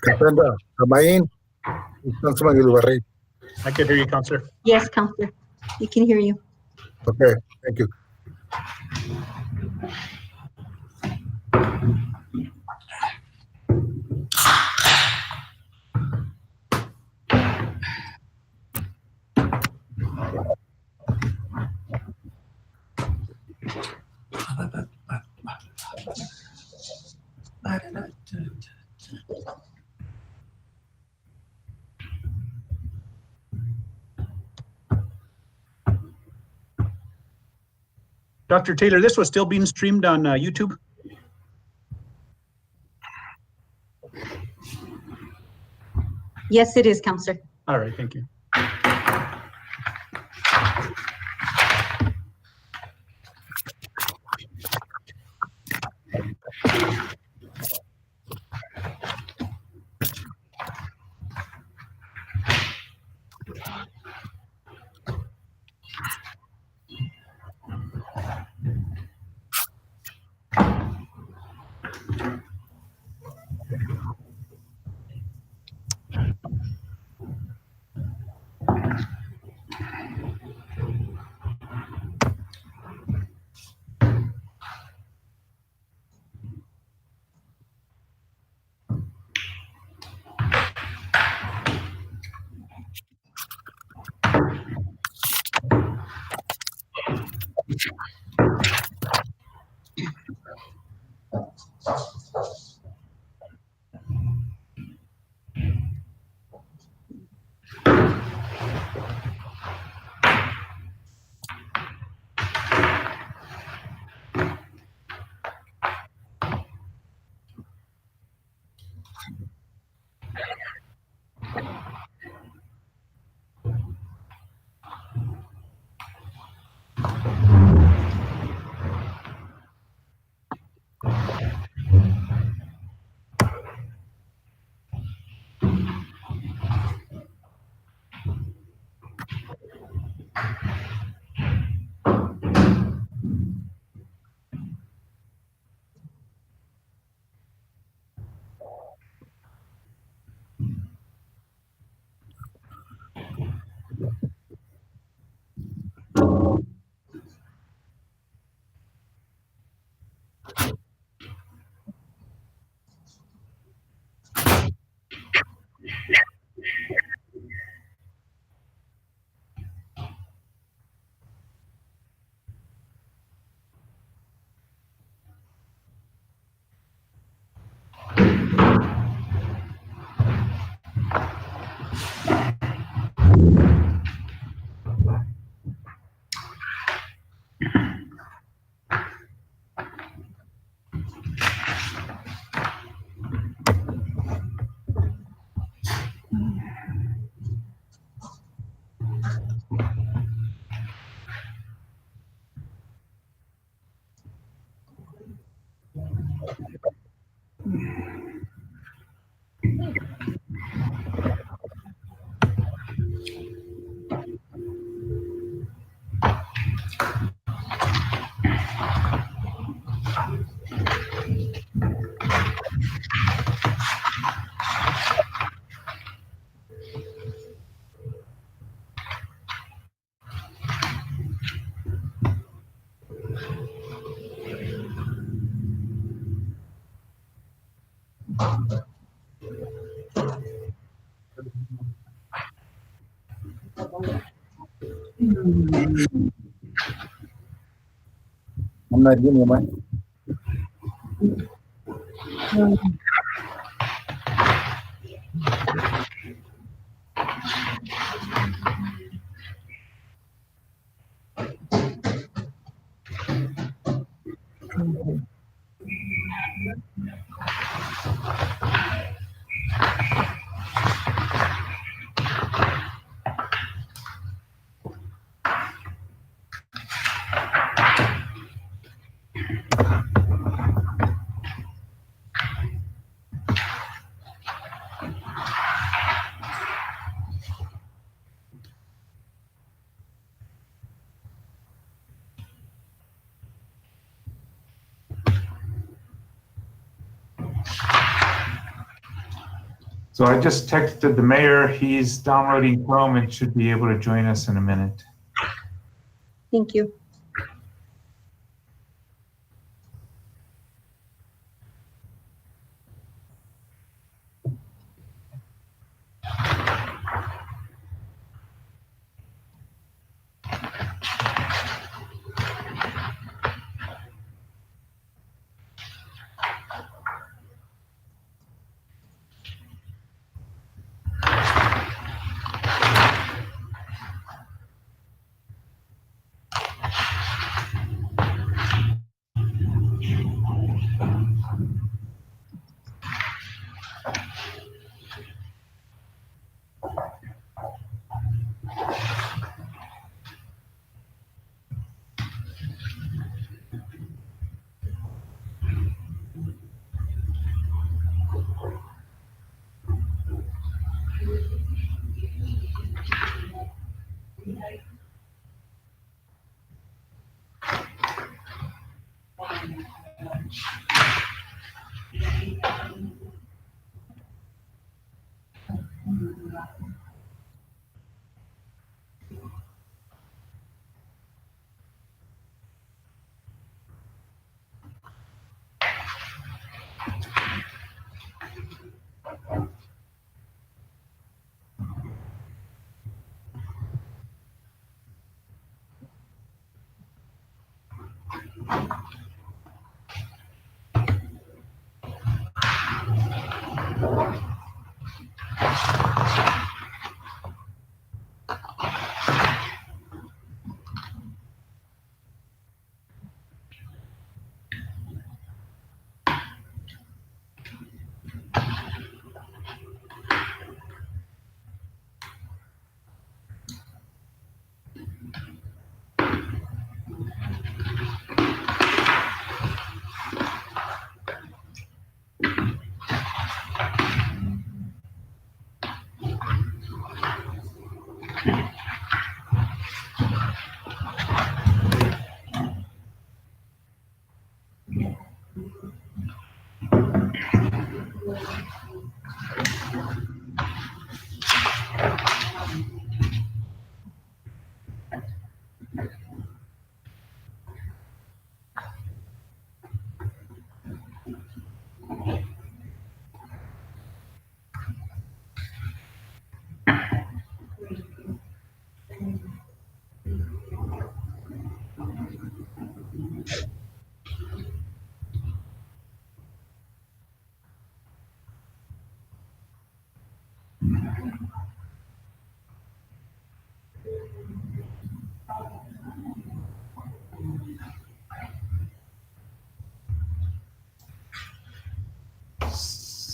Representative Tamain, Councilman Ulubarri. I can hear you, Counselor. Yes, Counselor. We can hear you. Okay, thank you. Dr. Taylor, this was still being streamed on YouTube? Yes, it is, Counselor. All right, thank you. I'm not getting your mic. So I just texted the mayor. He's downloading Chrome and should be able to join us in a minute. Thank you.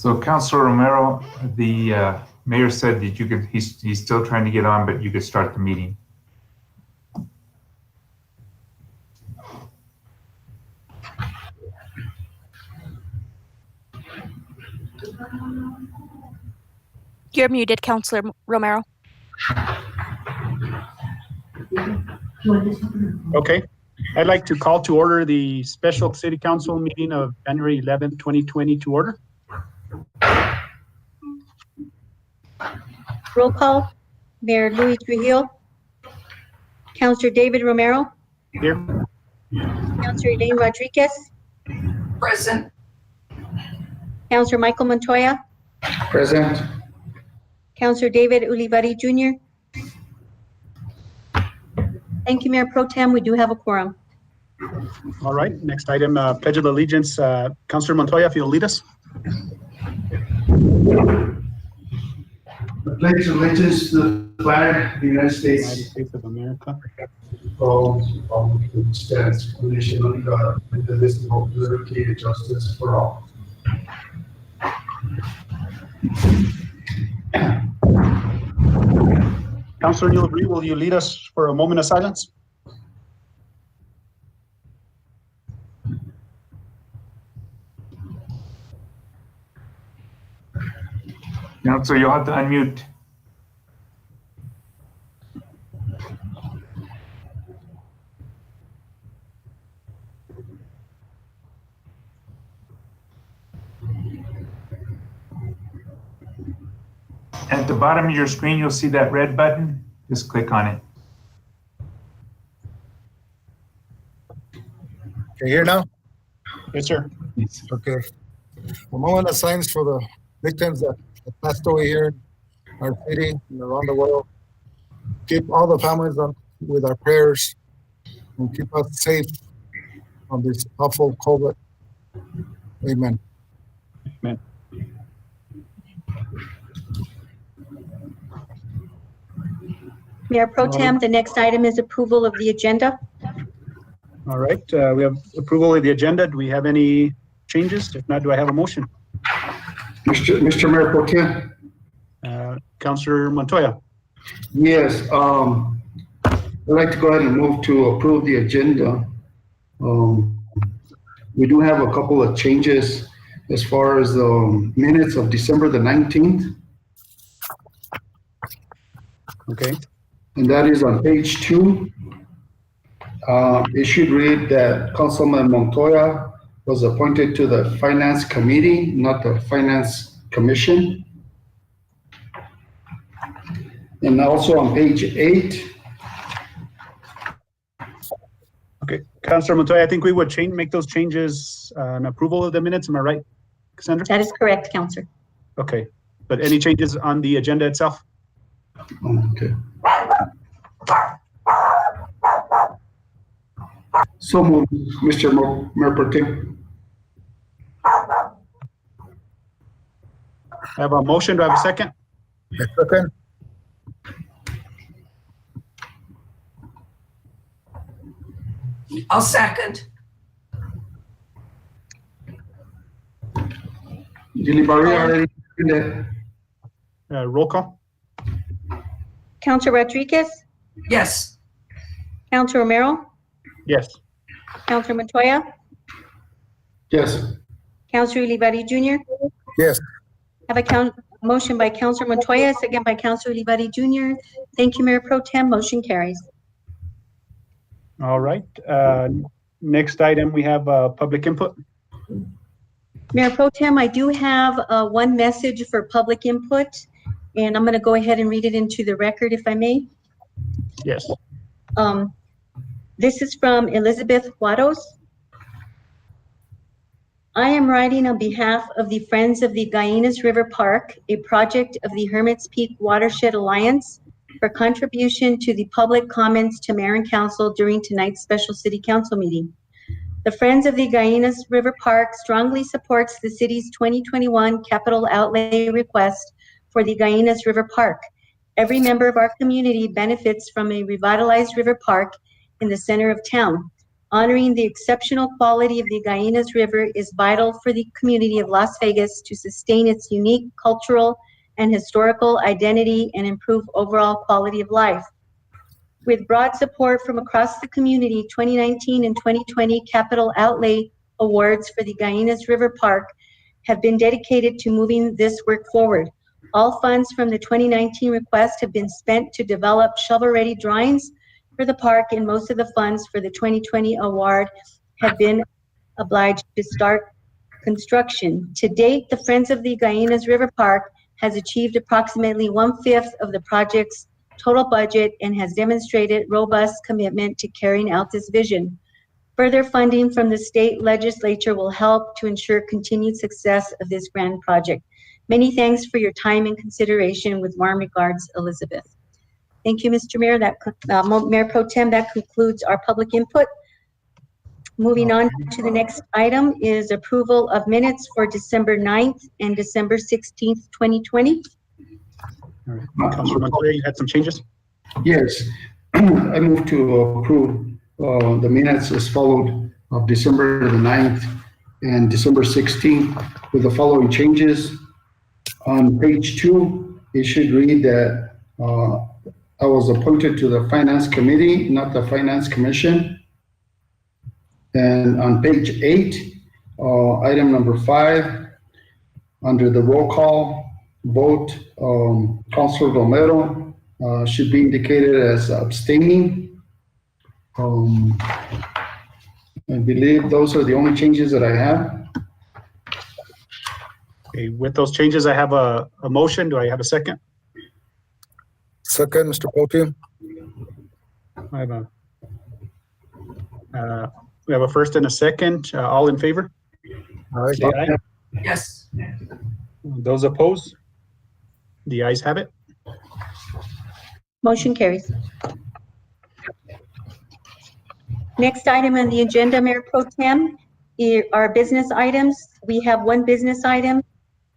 So Councilor Romero, the mayor said that you could, he's still trying to get on, but you could start the meeting. You're muted, Councilor Romero. Okay. I'd like to call to order the special city council meeting of January 11th, 2020 to order. Roll call. Mayor Louis Trujillo. Councillor David Romero. Here. Councillor Elaine Rodriguez. Present. Councillor Michael Montoya. Present. Councillor David Ulivari Jr. Thank you, Mayor Pro Tem. We do have a quorum. All right. Next item, Pledge of Allegiance. Councillor Montoya, if you'll lead us. I pledge allegiance to the flag of the United United States, States of America. which stands one nation under God, indivisible, with liberty and justice for all. Councillor Neil Bree, will you lead us for a moment of silence? Councilor, you'll have to unmute. At the bottom of your screen, you'll see that red button. Just click on it. Can you hear now? Yes, sir. Okay. A moment of silence for the victims that passed away here in our city and around the world. Keep all the families with our prayers and keep us safe from this awful COVID. Amen. Amen. Mayor Pro Tem, the next item is approval of the agenda. All right, we have approval of the agenda. Do we have any changes? If not, do I have a motion? Mr. Mayor Pro Tem. Councilor Montoya. Yes, I'd like to go ahead and move to approve the agenda. We do have a couple of changes as far as the minutes of December the 19th, Okay, and that is on page 2. It should read that Councilman Montoya was appointed to the Finance Committee, not the Finance Commission. And also on page 8, okay. Councilor Montoya, I think we would make those changes on approval of the minutes. Am I right, Cassandra? That is correct, Counselor. Okay, but any changes on the agenda itself? okay. So moved, Mr. Mayor Pro Tem. I have a motion. Do I have a second? Second. I'll second. Julie Barria already in there. Roll call? Counselor Rodriguez, Yes. Counselor Romero, Yes. Counselor Montoya, Yes. Counselor Olivari Jr. Yes. Have a motion by Counselor Montoya, second by Counselor Olivari Jr. Thank you, Mayor Pro Tem. Motion carries. All right. Next item, we have public input. Mayor Pro Tem, I do have one message for public input, and I'm going to go ahead and read it into the record, if I may. Yes. This is from Elizabeth Juarez. I am writing on behalf of the Friends of the Guayenas River Park, a project of the Hermits Peak Watershed Alliance, for contribution to the public comments to Mayor and Council during tonight's special City Council meeting. The Friends of the Guayenas River Park strongly supports the city's 2021 capital outlay request for the Guayenas River Park. Every member of our community benefits from a revitalized river park in the center of town. Honoring the exceptional quality of the Guayenas River is vital for the community of Las Vegas to sustain its unique cultural and historical identity and improve overall quality of life. With broad support from across the community, 2019 and 2020 capital outlay awards for the Guayenas River Park have been dedicated to moving this work forward. All funds from the 2019 request have been spent to develop shovel-ready drawings for the park, and most of the funds for the 2020 award have been obliged to start construction. To date, the Friends of the Guayenas River Park has achieved approximately 1/5 of the project's total budget and has demonstrated robust commitment to carrying out this vision. Further funding from the state legislature will help to ensure continued success of this grand project. Many thanks for your time and consideration. With warm regards, Elizabeth. Thank you, Mr. Mayor. Mayor Pro Tem, that concludes our public input. Moving on to the next item is approval of minutes for December 9th and December 16th, 2020. All right. Councilor Montoya, you had some changes? Yes. I move to approve the minutes as followed of December the 9th and December 16th with the following changes. On page 2, it should read that I was appointed to the Finance Committee, not the Finance Commission. And on page 8, item number 5, under the roll call vote, Councilor Romero should be indicated as abstaining. I believe those are the only changes that I have. Okay, with those changes, I have a motion. Do I have a second? Second, Mr. Protean. I have we have a first and a second. All in favor? Aye. Say aye. Yes. Those opposed? The ayes have it. Motion carries. Next item on the agenda, Mayor Pro Tem, are business items. We have one business item,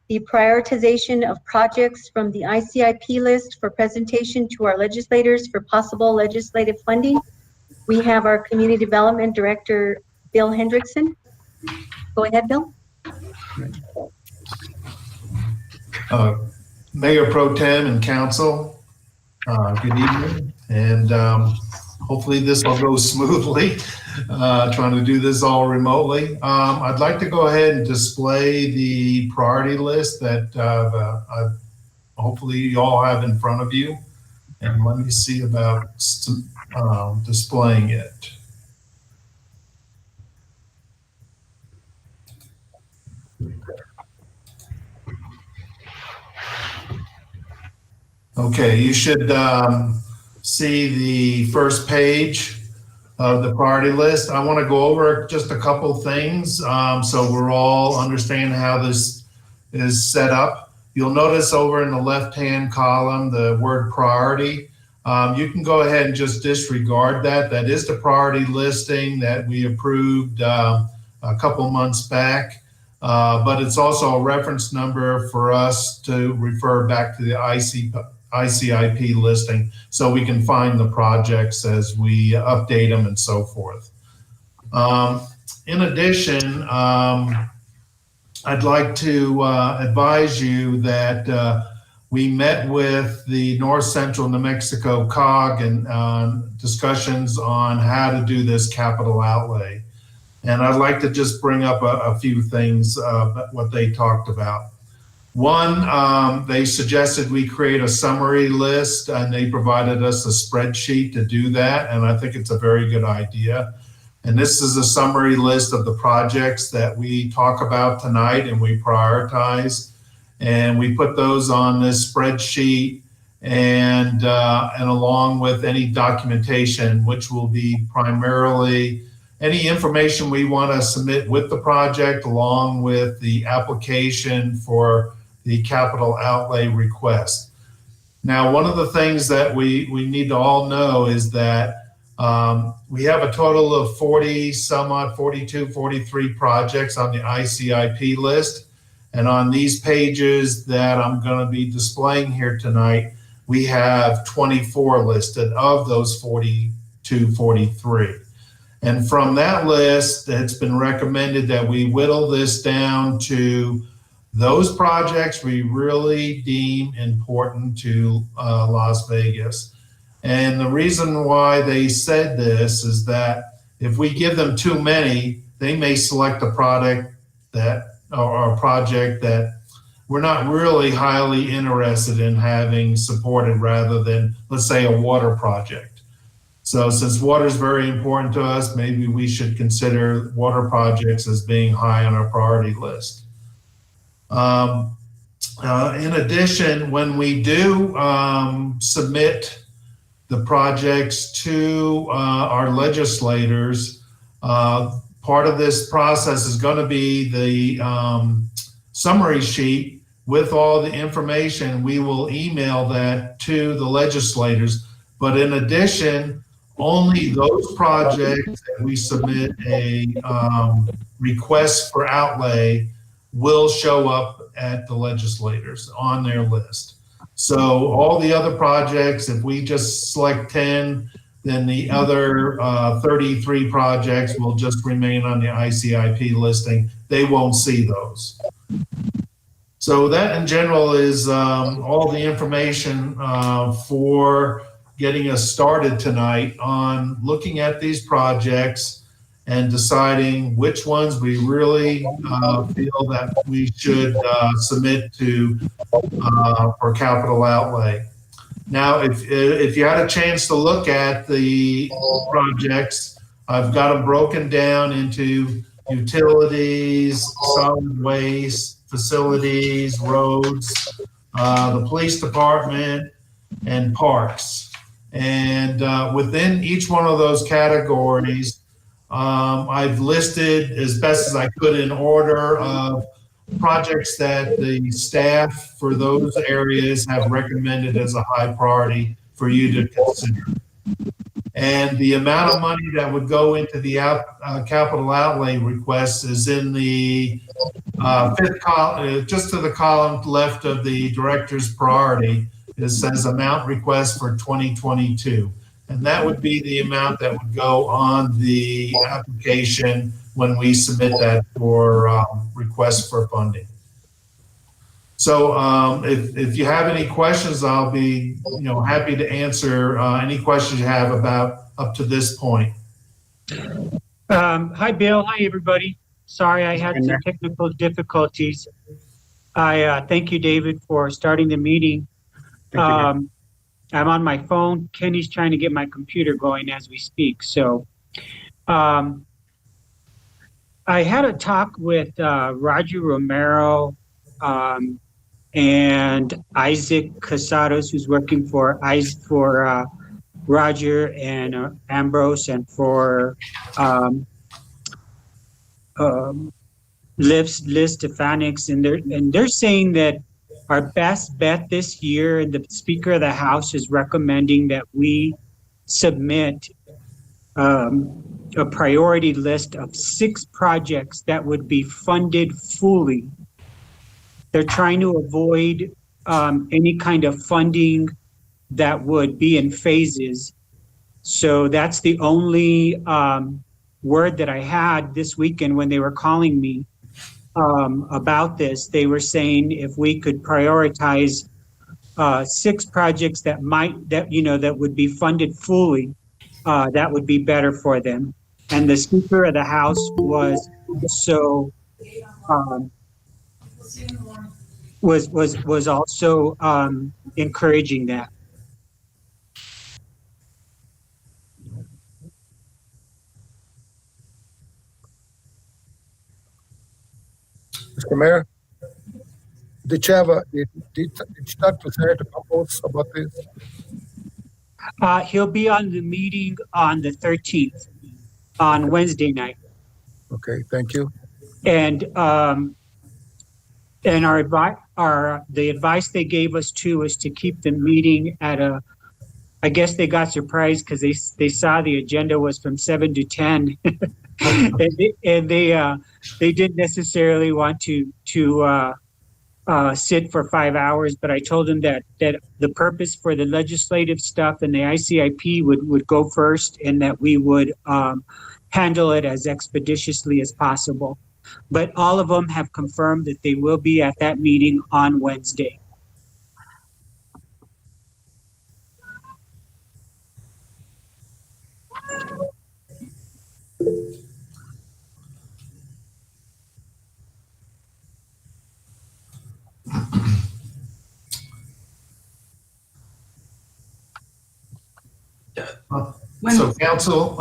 the prioritization of projects from the ICIP list for presentation to our legislators for possible legislative funding. We have our Community Development Director, Bill Hendrickson. Go ahead, Bill. Mayor Pro Tem and Council, good evening, and hopefully this will go smoothly, trying to do this all remotely. I'd like to go ahead and display the priority list that hopefully you all have in front of you, and let me see about displaying it. Okay, you should see the first page of the priority list. I want to go over just a couple things so we're all understanding how this is set up. You'll notice over in the left-hand column the word priority. You can go ahead and just disregard that. That is the priority listing that we approved a couple months back. But it's also a reference number for us to refer back to the ICIP listing so we can find the projects as we update them and so forth. In addition, I'd like to advise you that we met with the North Central New Mexico COG and discussions on how to do this capital outlay. And I'd like to just bring up a few things, what they talked about. One, they suggested we create a summary list, and they provided us a spreadsheet to do that, and I think it's a very good idea. And this is a summary list of the projects that we talk about tonight and we prioritize. And we put those on this spreadsheet and along with any documentation, which will be primarily any information we want to submit with the project along with the application for the capital outlay request. Now, one of the things that we need to all know is that we have a total of 40 some odd, 42, 43 projects on the ICIP list. And on these pages that I'm going to be displaying here tonight, we have 24 listed of those 42, 43. And from that list, it's been recommended that we whittle this down to those projects we really deem important to Las Vegas. And the reason why they said this is that if we give them too many, they may select a product that or a project that we're not really highly interested in having supported rather than, let's say, a water project. So since water is very important to us, maybe we should consider water projects as being high on our priority list. In addition, when we do submit the projects to our legislators, part of this process is going to be the summary sheet with all the information. We will email that to the legislators. But in addition, only those projects that we submit a request for outlay will show up at the legislators on their list. So all the other projects, if we just select 10, then the other 33 projects will just remain on the ICIP listing. They won't see those. So that in general is all the information for getting us started tonight on looking at these projects and deciding which ones we really feel that we should submit to for capital outlay. Now, if you had a chance to look at the projects, I've got them broken down into utilities, solid waste, facilities, roads, the police department, and parks. And within each one of those categories, I've listed as best as I could in order of projects that the staff for those areas have recommended as a high priority for you to consider. And the amount of money that would go into the capital outlay request is in the fifth column, just to the column left of the director's priority. It says amount request for 2022. And that would be the amount that would go on the application when we submit that for request for funding. So if you have any questions, I'll be happy to answer any questions you have about up to this point. Hi, Bill. Hi, everybody. Sorry, I had some technical difficulties. I thank you, David, for starting the meeting. I'm on my phone. Kenny's trying to get my computer going as we speak. So I had a talk with Roger Romero and Isaac Casados, who's working for Roger and Ambrose, and for Liz Stefanix, and they're saying that our best bet this year, and the Speaker of the House is recommending that we submit a priority list of 6 projects that would be funded fully. They're trying to avoid any kind of funding that would be in phases. So that's the only word that I had this weekend when they were calling me about this. They were saying if we could prioritize 6 projects that would be funded fully, that would be better for them. And the Speaker of the House was so was also encouraging that. Mr. Mayor, did you talk to Senator Campos about this? He'll be on the meeting on the 13th, on Wednesday night. Okay, thank you. And the advice they gave us too is to keep the meeting at I guess they got surprised because they saw the agenda was from 7 to 10. and they didn't necessarily want to sit for 5 hours, but I told them that the purpose for the legislative stuff and the ICIP would go first, and that we would handle it as expeditiously as possible. But all of them have confirmed that they will be at that meeting on Wednesday. So council,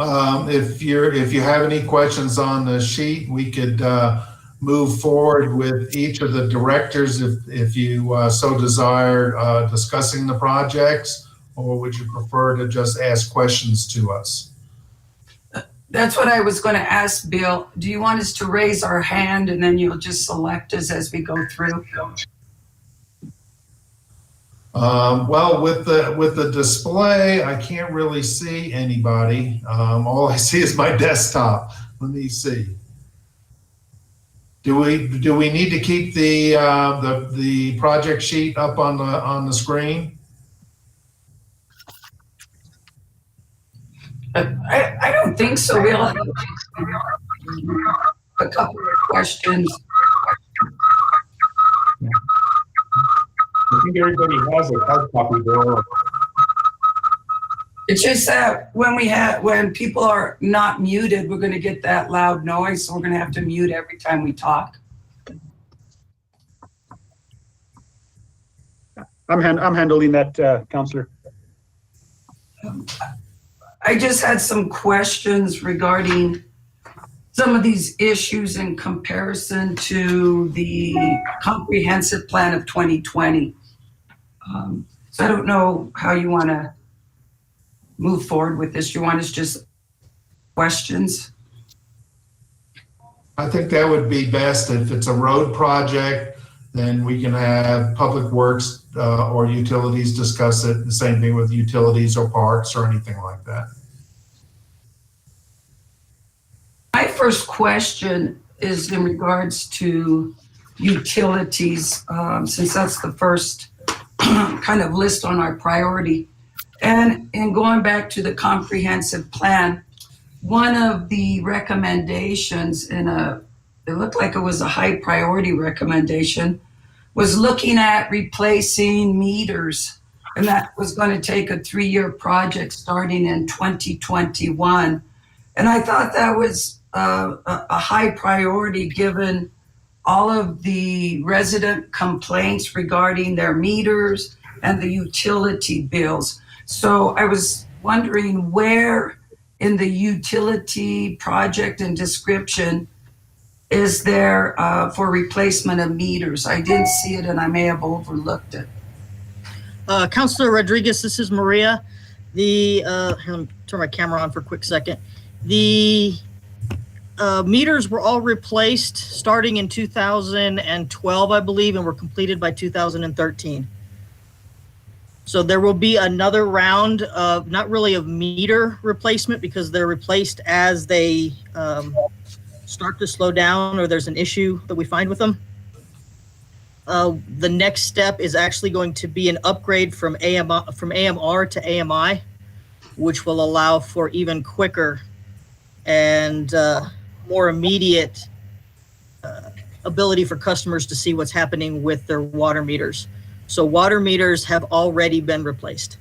if you have any questions on the sheet, we could move forward with each of the directors if you so desire, discussing the projects, or would you prefer to just ask questions to us? That's what I was going to ask, Bill. Do you want us to raise our hand and then you'll just select us as we go through? Well, with the display, I can't really see anybody. All I see is my desktop. Let me see. Do we need to keep the project sheet up on the screen? I don't think so. We'll have a couple of questions. I think everybody has a hard copy there. It's just that when people are not muted, we're going to get that loud noise. So we're going to have to mute every time we talk. I'm handling that, Counselor. I just had some questions regarding some of these issues in comparison to the comprehensive plan of 2020. So I don't know how you want to move forward with this. You want us just questions? I think that would be best. If it's a road project, then we can have Public Works or utilities discuss it. The same thing with utilities or parks or anything like that. My first question is in regards to utilities, since that's the first kind of list on our priority. And in going back to the comprehensive plan, one of the recommendations it looked like it was a high priority recommendation, was looking at replacing meters. And that was going to take a 3-year project starting in 2021. And I thought that was a high priority given all of the resident complaints regarding their meters and the utility bills. So I was wondering where in the utility project and description is there for replacement of meters? I didn't see it and I may have overlooked it. Councilor Rodriguez, this is Maria. Here, let me turn my camera on for a quick second. The meters were all replaced starting in 2012, I believe, and were completed by 2013. So there will be another round of, not really of meter replacement, because they're replaced as they start to slow down or there's an issue that we find with them. The next step is actually going to be an upgrade from AMR to AMI, which will allow for even quicker and more immediate ability for customers to see what's happening with their water meters. So water meters have already been replaced.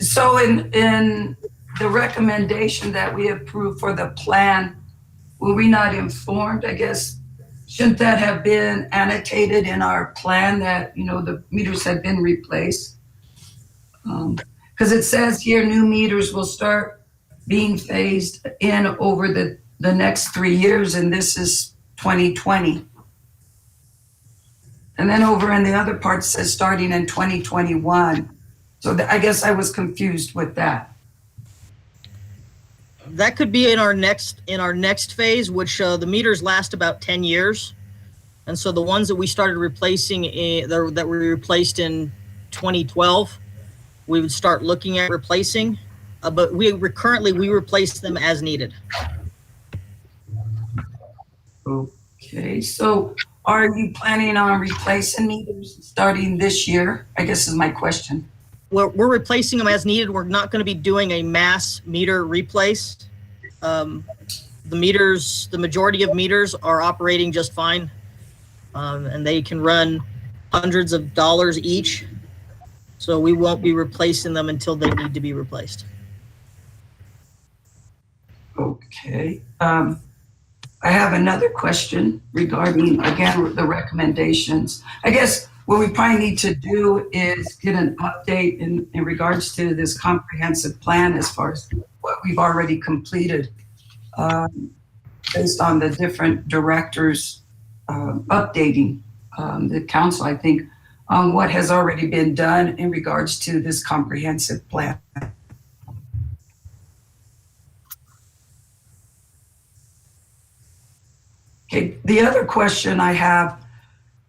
So in the recommendation that we approved for the plan, were we not informed? I guess, shouldn't that have been annotated in our plan that, you know, the meters have been replaced? Because it says here new meters will start being phased in over the next 3 years, and this is 2020. And then over in the other part it says starting in 2021. So I guess I was confused with that. That could be in our next phase, which the meters last about 10 years. And so the ones that we started replacing, that were replaced in 2012, we would start looking at replacing, but we replace them as needed. Okay, so are you planning on replacing meters starting this year? I guess is my question. We're replacing them as needed. We're not going to be doing a mass meter replace. The majority of meters are operating just fine, and they can run hundreds of dollars each. So we won't be replacing them until they need to be replaced. Okay. I have another question regarding, again, the recommendations. I guess what we probably need to do is get an update in regards to this comprehensive plan as far as what we've already completed, based on the different directors updating the council, I think, on what has already been done in regards to this comprehensive plan. Okay, the other question I have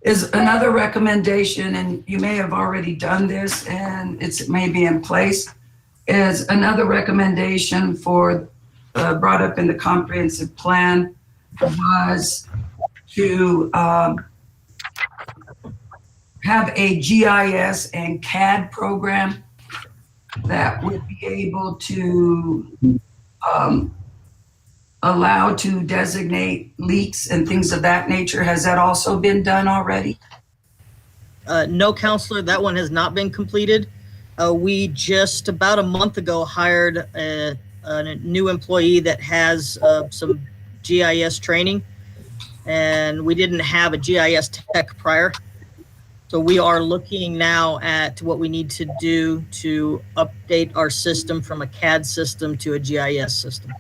is another recommendation, and you may have already done this and it may be in place, is another recommendation for brought up in the comprehensive plan was to have a GIS and CAD program that would be able to allow to designate leaks and things of that nature. Has that also been done already? No, Counselor, that one has not been completed. We just about a month ago hired a new employee that has some GIS training, and we didn't have a GIS tech prior. So we are looking now at what we need to do to update our system from a CAD system to a GIS system.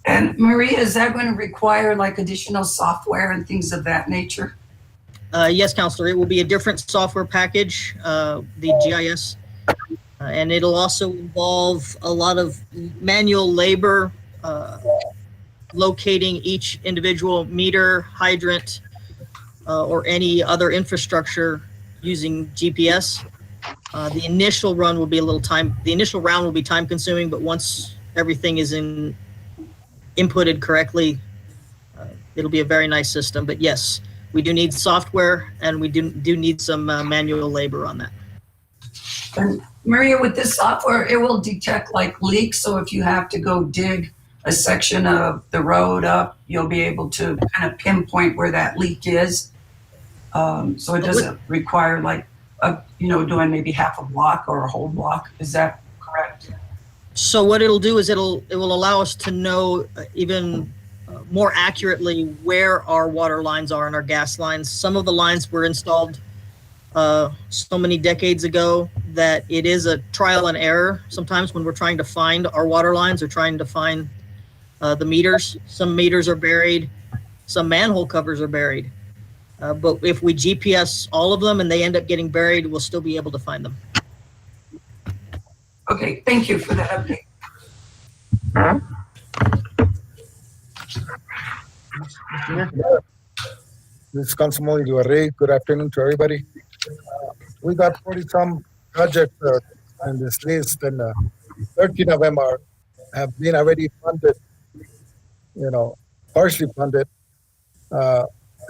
And Maria, is that going to require like additional software and things of that nature? Yes, Counselor, it will be a different software package, the GIS. And it'll also involve a lot of manual labor, locating each individual meter, hydrant, or any other infrastructure using GPS. The initial round will be time consuming, but once everything is inputted correctly, it'll be a very nice system. But yes, we do need software, and we do need some manual labor on that. And Maria, with this software, it will detect like leaks. So if you have to go dig a section of the road up, you'll be able to kind of pinpoint where that leak is. So it doesn't require like, doing maybe half a block or a whole block. Is that correct? So what it'll do is it will allow us to know even more accurately where our water lines are and our gas lines. Some of the lines were installed so many decades ago that it is a trial and error sometimes when we're trying to find our water lines or trying to find the meters. Some meters are buried, some manhole covers are buried. But if we GPS all of them and they end up getting buried, we'll still be able to find them. Okay, thank you for that update. This is Councilman Ibarre. Good afternoon to everybody. We got 40-some projects on this list, and 13 of them have been already funded, partially funded. I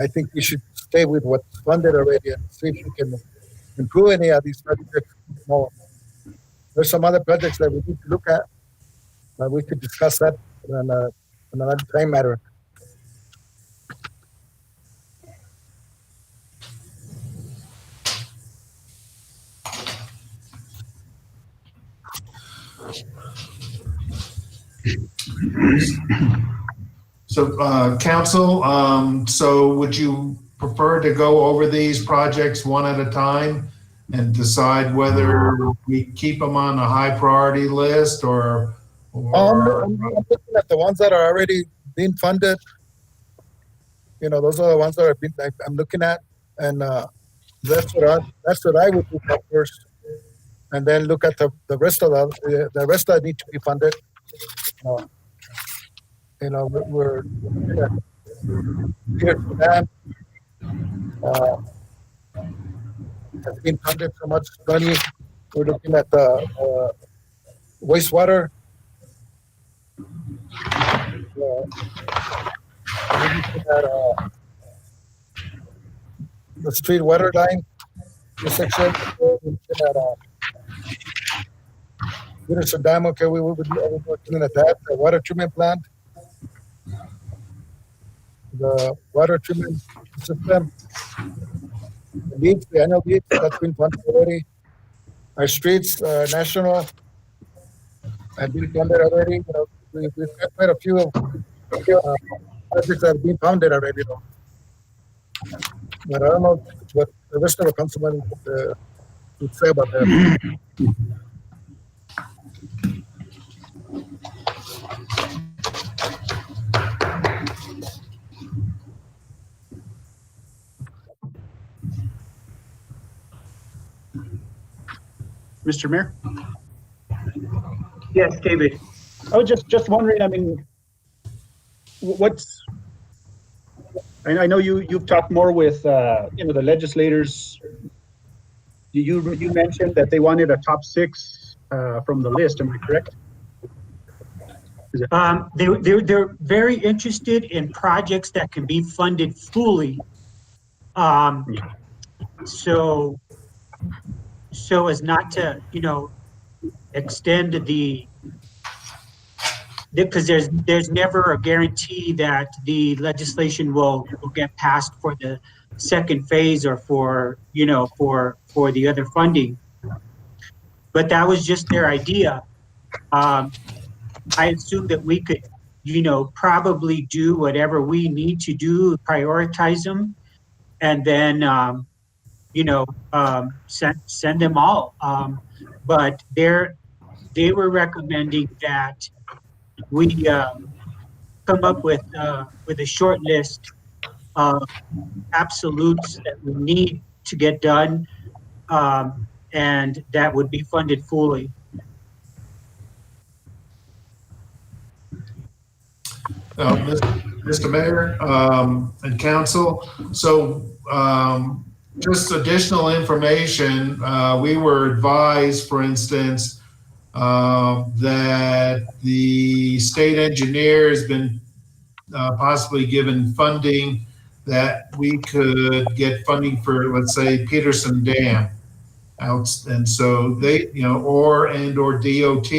think we should stay with what's funded already and see if we can improve any of these projects more. There's some other projects that we need to look at. We could discuss that on another time matter. So, council, so would you prefer to go over these projects one at a time and decide whether we keep them on a high priority list or I'm looking at the ones that are already being funded. Those are the ones that I'm looking at, and that's what I would look at first, and then look at the rest of the rest that need to be funded. We're looking at here Sudan has been funded so much money. We're looking at the wastewater. We're looking at the street water line section. We're looking at Sudan. Okay, we would be looking at that. The water treatment plant. The water treatment system, the annual leads, that's been funded already. Our streets, national, have been funded already. We've got quite a few projects that have been funded already. But I don't know what the rest of the councilman would say about that. Mr. Mayor? Yes, David. I was just wondering, I know you've talked more with, the legislators. You mentioned that they wanted a top 6 from the list, am I correct? They're very interested in projects that can be funded fully. So as not to, extend because there's never a guarantee that the legislation will get passed for the second phase or for the other funding. But that was just their idea. I assume that we could, probably do whatever we need to do, prioritize them, and then send them all. But they were recommending that we come up with a short list absolutes that we need to get done, and that would be funded fully. Mr. Mayor and Council, so just additional information, we were advised, for instance, that the state engineer has been possibly given funding that we could get funding for, let's say, Peterson Dam out. And so they, or DOT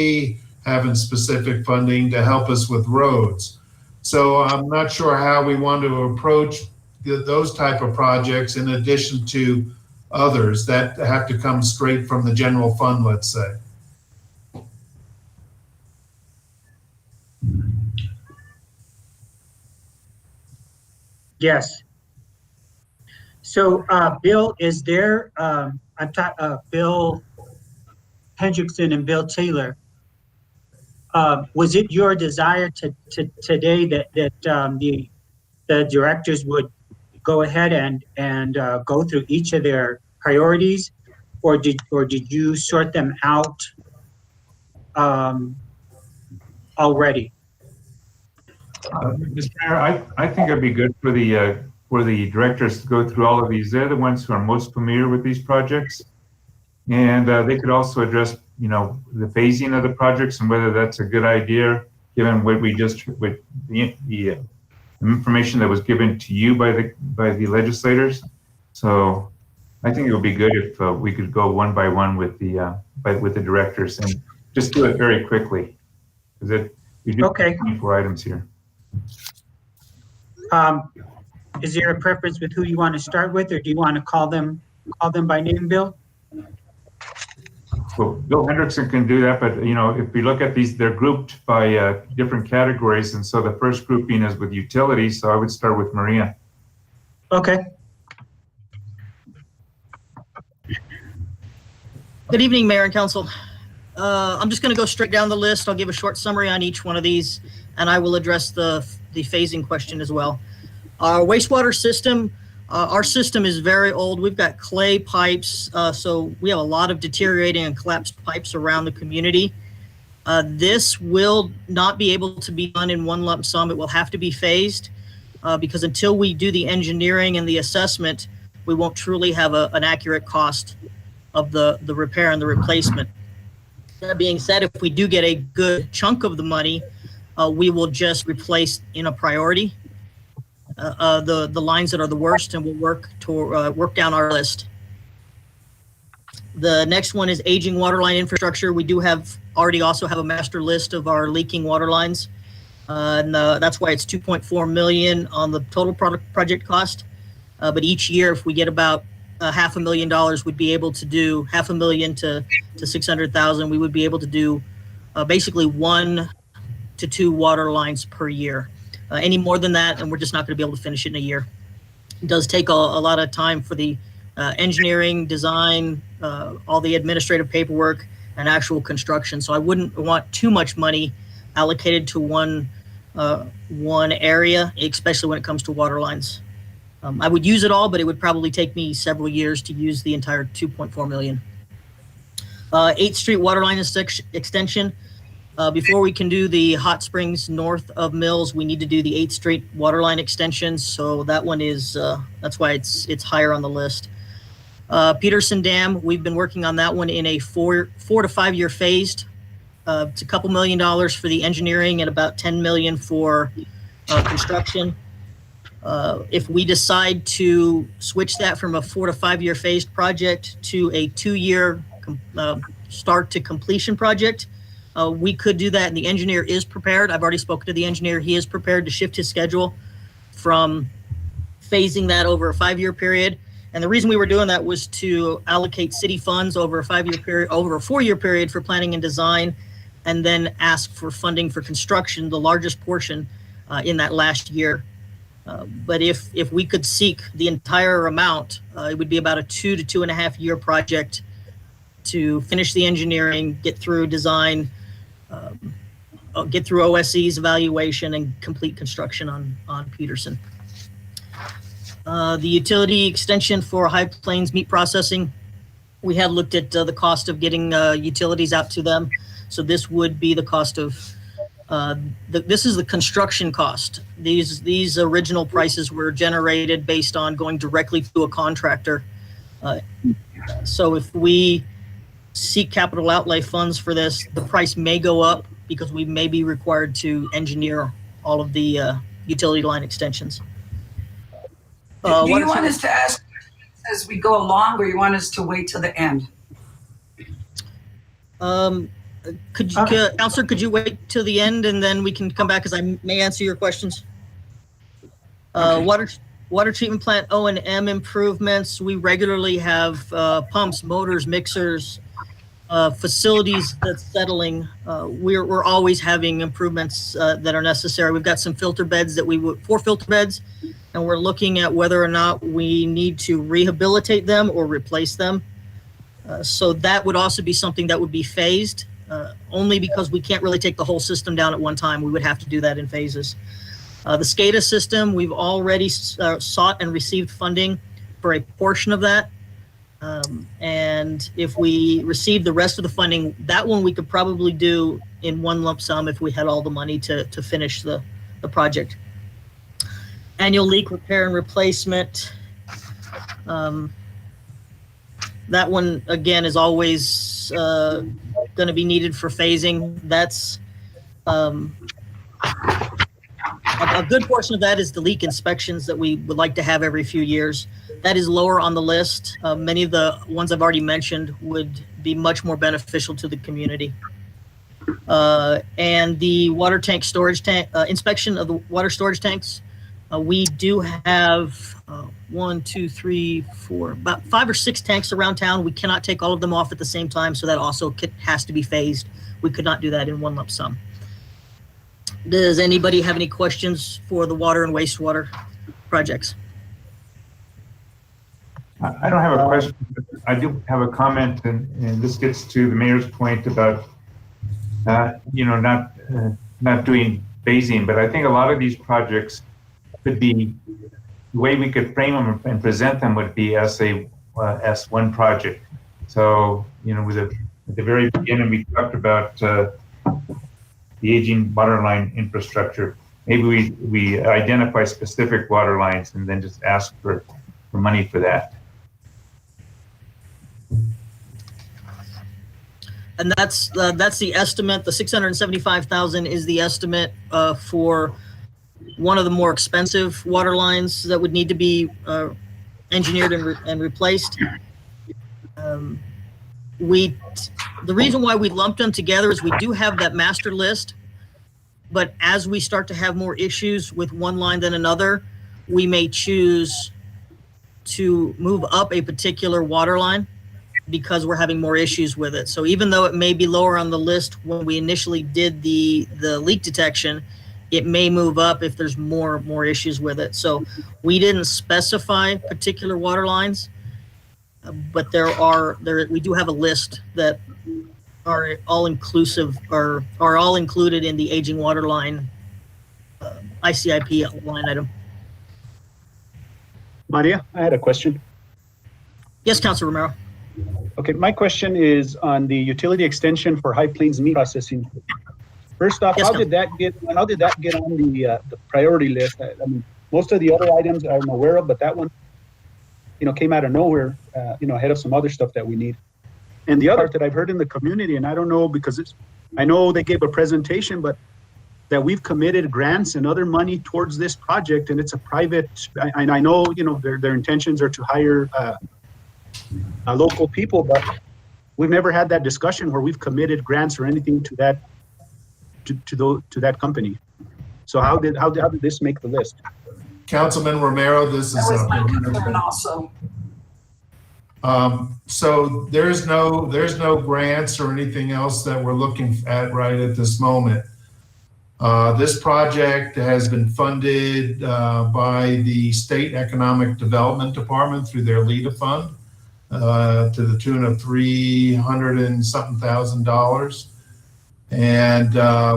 having specific funding to help us with roads. So I'm not sure how we want to approach those type of projects in addition to others that have to come straight from the general fund, let's say. Yes. So, Bill, is there, Bill Hendrickson and Bill Taylor, was it your desire today that the directors would go ahead and go through each of their priorities, or did you sort them out already? Mr. Mayor, I think it'd be good for the directors to go through all of these. They're the ones who are most familiar with these projects, and they could also address, the phasing of the projects and whether that's a good idea, given what we just with the information that was given to you by the legislators. So I think it would be good if we could go one by one with the directors and just do it very quickly, because we do have 24 items here. Is there a preference with who you want to start with, or do you want to call them by name, Bill? Well, Bill Hendrickson can do that, but if we look at these, they're grouped by different categories, and so the first grouping is with utilities. So I would start with Maria. Okay. Good evening, Mayor and Council. I'm just going to go straight down the list. I'll give a short summary on each one of these, and I will address the phasing question as well. Our wastewater system, our system is very old. We've got clay pipes, so we have a lot of deteriorating and collapsed pipes around the community. This will not be able to be done in one lump sum. It will have to be phased because until we do the engineering and the assessment, we won't truly have an accurate cost of the repair and the replacement. That being said, if we do get a good chunk of the money, we will just replace in a priority the lines that are the worst, and we'll work down our list. The next one is aging waterline infrastructure. We do already also have a master list of our leaking water lines, and that's why it's $2.4 million on the total project cost. But each year, if we get about $500,000, we'd be able to do $500,000 to $600,000. We would be able to do basically 1 to 2 water lines per year. Any more than that, and we're just not going to be able to finish it in a year. It does take a lot of time for the engineering, design, all the administrative paperwork, and actual construction. So I wouldn't want too much money allocated to one area, especially when it comes to water lines. I would use it all, but it would probably take me several years to use the entire $2.4 million. 8th Street waterline extension. Before we can do the hot springs north of Mills, we need to do the 8th Street waterline extension. So that one is, that's why it's higher on the list. Peterson Dam, we've been working on that one in a 4 to 5 year phased. It's a couple $1 million for the engineering and about $10 million for construction. If we decide to switch that from a 4 to 5 year phased project to a 2 year start to completion project, we could do that, and the engineer is prepared. I've already spoken to the engineer. He is prepared to shift his schedule from phasing that over a 5 year period. And the reason we were doing that was to allocate city funds over a 5 year period, over a 4 year period for planning and design, and then ask for funding for construction, the largest portion in that last year. But if we could seek the entire amount, it would be about a 2 to 2.5 year project to finish the engineering, get through design, get through OSC's evaluation, and complete construction on Peterson. The utility extension for High Plains Meat Processing, we had looked at the cost of getting utilities out to them. So this would be the cost of, this is the construction cost. These original prices were generated based on going directly to a contractor. So if we seek capital outlay funds for this, the price may go up because we may be required to engineer all of the utility line extensions. Do you want us to ask as we go along, or you want us to wait till the end? Could you, Counselor, could you wait till the end and then we can come back because I may answer your questions? Okay. Water treatment plant O&M improvements. We regularly have pumps, motors, mixers, facilities that's settling. We're always having improvements that are necessary. We've got some filter beds that 4 filter beds, and we're looking at whether or not we need to rehabilitate them or replace them. So that would also be something that would be phased, only because we can't really take the whole system down at one time. We would have to do that in phases. The SCADA system, we've already sought and received funding for a portion of that. And if we receive the rest of the funding, that one we could probably do in one lump sum if we had all the money to finish the project. Annual leak repair and replacement. That one, again, is always going to be needed for phasing. That's a good portion of that is the leak inspections that we would like to have every few years. That is lower on the list. Many of the ones I've already mentioned would be much more beneficial to the community. And the water tank storage tank inspection of the water storage tanks. We do have 1, 2, 3, 4, about 5 or 6 tanks around town. We cannot take all of them off at the same time, so that also has to be phased. We could not do that in one lump sum. Does anybody have any questions for the water and wastewater projects? I don't have a question, but I do have a comment, and this gets to the mayor's point about, not doing phasing, but I think a lot of these projects could be, the way we could frame them and present them would be as one project. So, at the very beginning, we talked about the aging water line infrastructure. Maybe we identify specific water lines and then just ask for money for that. And that's the estimate. The $675,000 is the estimate for one of the more expensive water lines that would need to be engineered and replaced. The reason why we lumped them together is we do have that master list, but as we start to have more issues with one line than another, we may choose to move up a particular water line because we're having more issues with it. So even though it may be lower on the list when we initially did the leak detection, it may move up if there's more issues with it. So we didn't specify particular water lines, but we do have a list that are all inclusive or are all included in the aging water line ICIP line item. Maria, I had a question. Yes, Councilor Romero. Okay, my question is on the utility extension for High Plains Meat Processing. First off, Yes, how did that get on the priority list? I mean, most of the other items I'm aware of, but that one, came out of nowhere, ahead of some other stuff that we need. And the other that I've heard in the community, and I don't know because I know they gave a presentation, but that we've committed grants and other money towards this project, and it's a private. And I know, their intentions are to hire local people, but we've never had that discussion where we've committed grants or anything to that to that company. So how did this make the list? Councilman Romero, this is. That was my concern also. So there's no grants or anything else that we're looking at right at this moment. This project has been funded by the State Economic Development Department through their LEDA fund to the tune of $300 and something thousand. And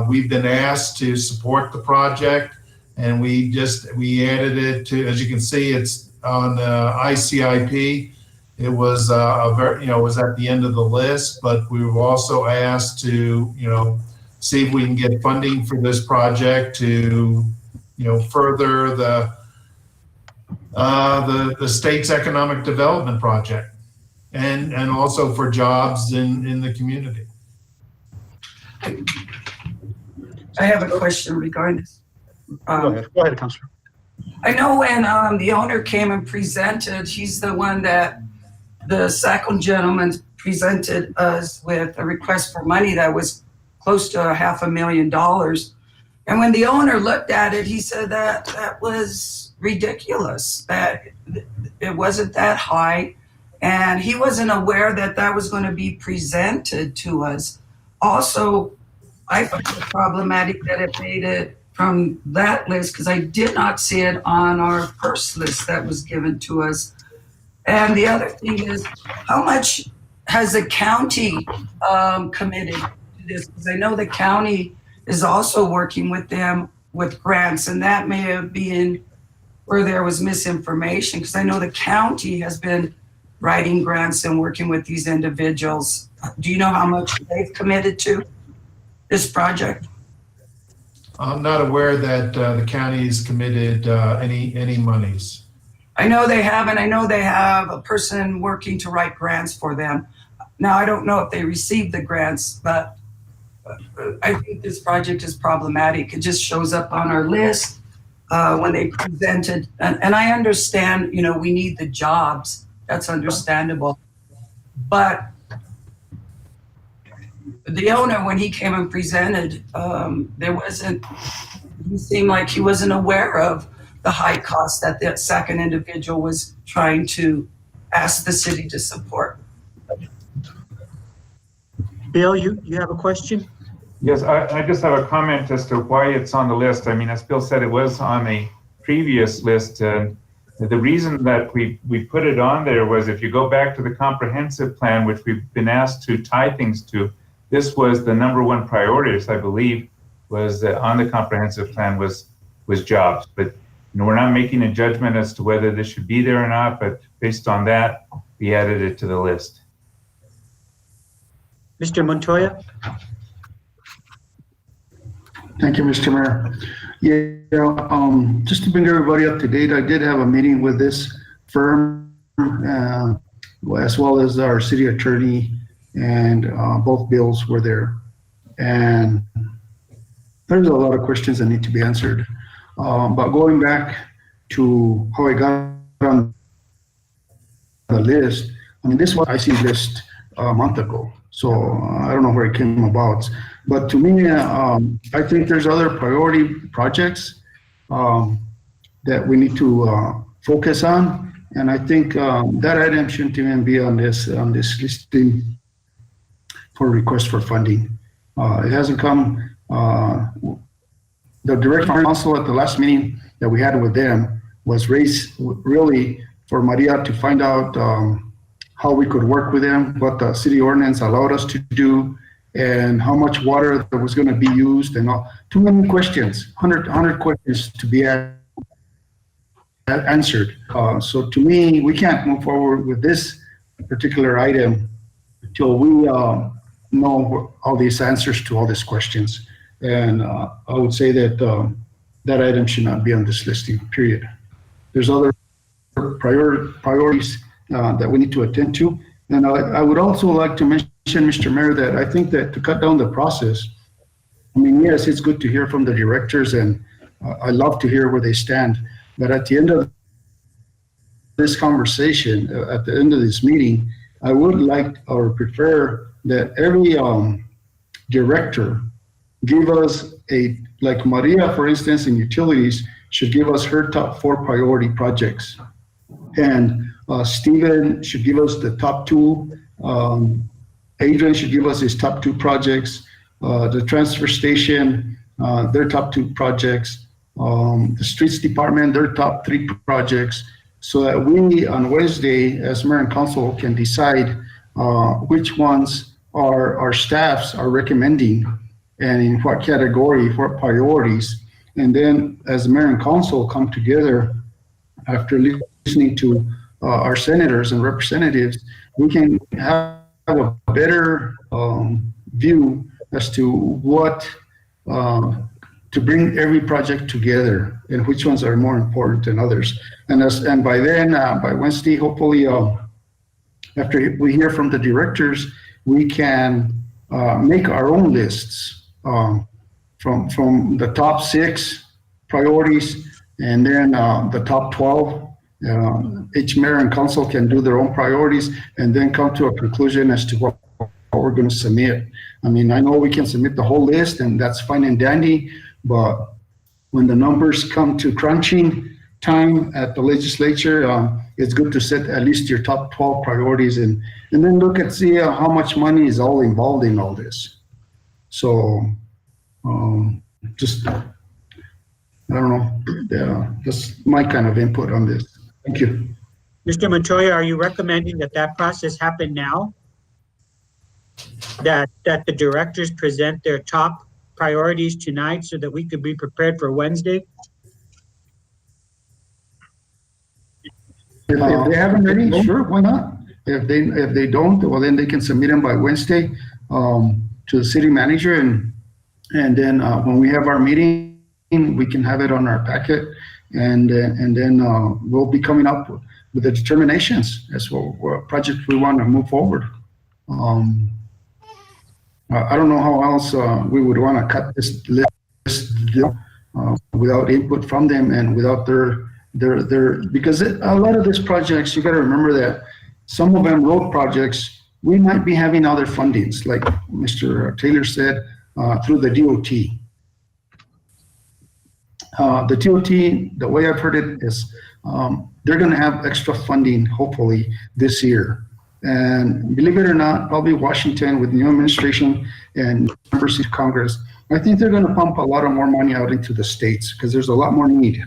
we've been asked to support the project, and we added it to, as you can see, it's on ICIP. It was was at the end of the list, but we were also asked to, see if we can get funding for this project to, further the state's economic development project and also for jobs in the community. I have a question regarding this. Go ahead, Councilor. I know when the owner came and presented, he's the one that the second gentleman presented us with a request for money that was close to $500,000. And when the owner looked at it, he said that was ridiculous, that it wasn't that high. And he wasn't aware that that was going to be presented to us. Also, I find it problematic that it made it from that list because I did not see it on our first list that was given to us. And the other thing is, how much has the county committed to this? Because I know the county is also working with them with grants, and that may have been where there was misinformation, because I know the county has been writing grants and working with these individuals. Do you know how much they've committed to this project? I'm not aware that the county has committed any monies. I know they have, and I know they have a person working to write grants for them. Now, I don't know if they received the grants, but I think this project is problematic. It just shows up on our list when they presented. And I understand, we need the jobs. That's understandable. But the owner, when he came and presented, he seemed like he wasn't aware of the high cost that the second individual was trying to ask the city to support. Bill, you have a question? Yes, I just have a comment as to why it's on the list. I mean, as Bill said, it was on a previous list. The reason that we put it on there was if you go back to the comprehensive plan, which we've been asked to tie things to, this was the number one priority, I believe, was on the comprehensive plan was jobs. But we're not making a judgment as to whether this should be there or not, but based on that, we added it to the list. Mr. Montoya? Thank you, Mr. Mayor. Yeah, just to bring everybody up to date, I did have a meeting with this firm, as well as our city attorney, and both bills were there. And there's a lot of questions that need to be answered. But going back to how I got on the list, I mean, this was IC list a month ago. So I don't know where it came about. But to me, I think there's other priority projects that we need to focus on. And I think that item shouldn't even be on this listing for request for funding. It hasn't come. The direct counsel at the last meeting that we had with them was raised really for Maria to find out how we could work with them, what the city ordinance allowed us to do, and how much water that was going to be used, and all. Too many questions, 100 questions to be answered. So to me, we can't move forward with this particular item until we know all these answers to all these questions. And I would say that that item should not be on this listing, period. There's other priorities that we need to attend to. And I would also like to mention, Mr. Mayor, that I think that to cut down the process, I mean, yes, it's good to hear from the directors, and I love to hear where they stand. But at the end of this conversation, at the end of this meeting, I would like or prefer that every director give us like Maria, for instance, in utilities, should give us her top 4 priority projects. And Stephen should give us the top 2. Adrian should give us his top 2 projects. The transfer station, their top 2 projects. The streets department, their top 3 projects. So that we, on Wednesday, as mayor and council, can decide which ones our staffs are recommending and in what category, what priorities. And then as mayor and council come together after listening listening to our senators and representatives, we can have a better view as to what to bring every project together and which ones are more important than others. And by then, by Wednesday, hopefully, after we hear from the directors, we can make our own lists from the top 6 priorities, and then the top 12. Each mayor and council can do their own priorities and then come to a conclusion as to what we're going to submit. I mean, I know we can submit the whole list, and that's fine and dandy, but when the numbers come to crunching time at the legislature, it's good to set at least your top 12 priorities and then look and see how much money is all involved in all this. So just, I don't know, that's my kind of input on this. Thank you. Mr. Montoya, are you recommending that process happen now? That the directors present their top priorities tonight so that we could be prepared for Wednesday? If they haven't ready, sure, why not? If they don't, well, then they can submit them by Wednesday to the city manager, and then when we have our meeting, we can have it on our packet, and then we'll be coming up with the determinations as well what project we want to move forward. I don't know how else we would want to cut this list without input from them and without their because a lot of these projects, you got to remember that some of them road projects, we might be having other fundings, like Mr. Taylor said, through the DOT. The DOT, the way I've heard it is they're going to have extra funding, hopefully, this year. And believe it or not, probably Washington with new administration and members of Congress, I think they're going to pump a lot of more money out into the states because there's a lot more need.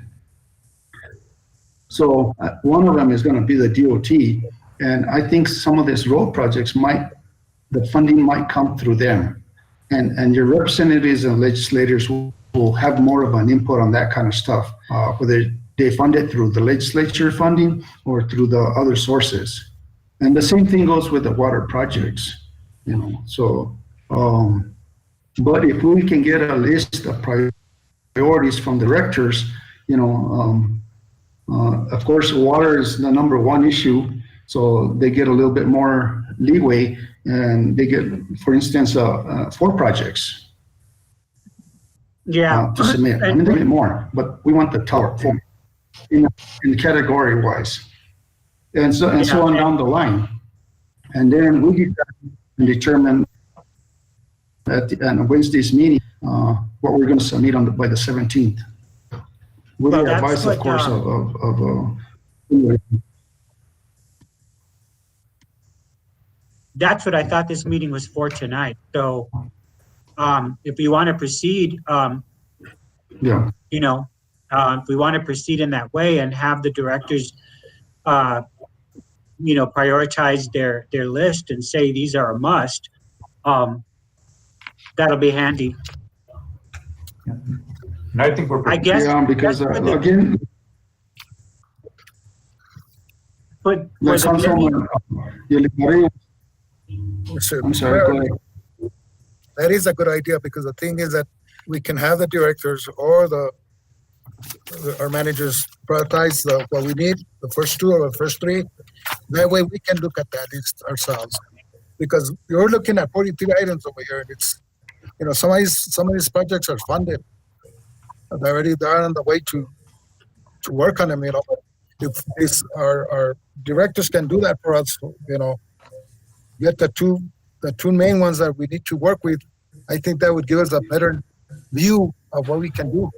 So one of them is going to be the DOT. And I think some of these road projects the funding might come through them. And your representatives and legislators will have more of an input on that kind of stuff, whether they fund it through the legislature funding or through the other sources. And the same thing goes with the water projects, so, but if we can get a list of priorities from directors, of course, water is the #1 issue, so they get a little bit more leeway, and they get, for instance, 4 projects. Yeah. To submit. I mean, they get more, but we want the top 4 in category wise. And so on down the line. And then we determine at Wednesday's meeting what we're going to submit by the 17th. With the advice, of course, that's what I thought this meeting was for tonight. So if we want to proceed, yeah, if we want to proceed in that way and have the directors prioritize their list and say these are a must, that'll be handy. And I think we're. I guess. Yeah, because again. But I'm sorry, go ahead. That is a good idea, because the thing is that we can have the directors or our managers prioritize what we need, the first 2 or the first 3. That way we can look at that list ourselves, because you're looking at 43 items over here, and it's, some of these projects are funded. They're on the way to work on them, If our directors can do that for us, get the two main ones that we need to work with, I think that would give us a better view of what we can do.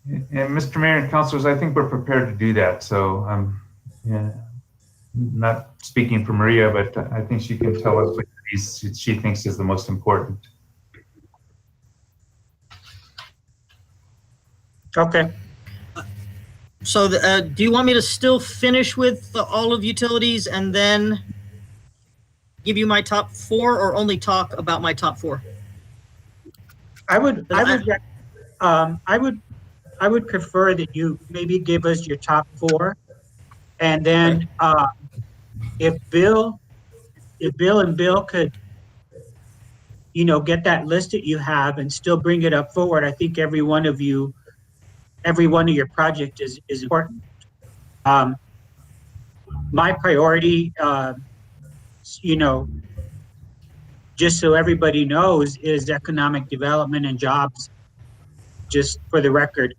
And Mr. Mayor and councilors, I think we're prepared to do that. So not speaking for Maria, but I think she can tell us what she thinks is the most important. Okay. So do you want me to still finish with all of utilities and then give you my top 4, or only talk about my top 4? I would I would prefer that you maybe give us your top 4. And then, if Bill and Bill could, get that list that you have and still bring it up forward, I think every one of your project is important. My priority, just so everybody knows, is economic development and jobs, just for the record.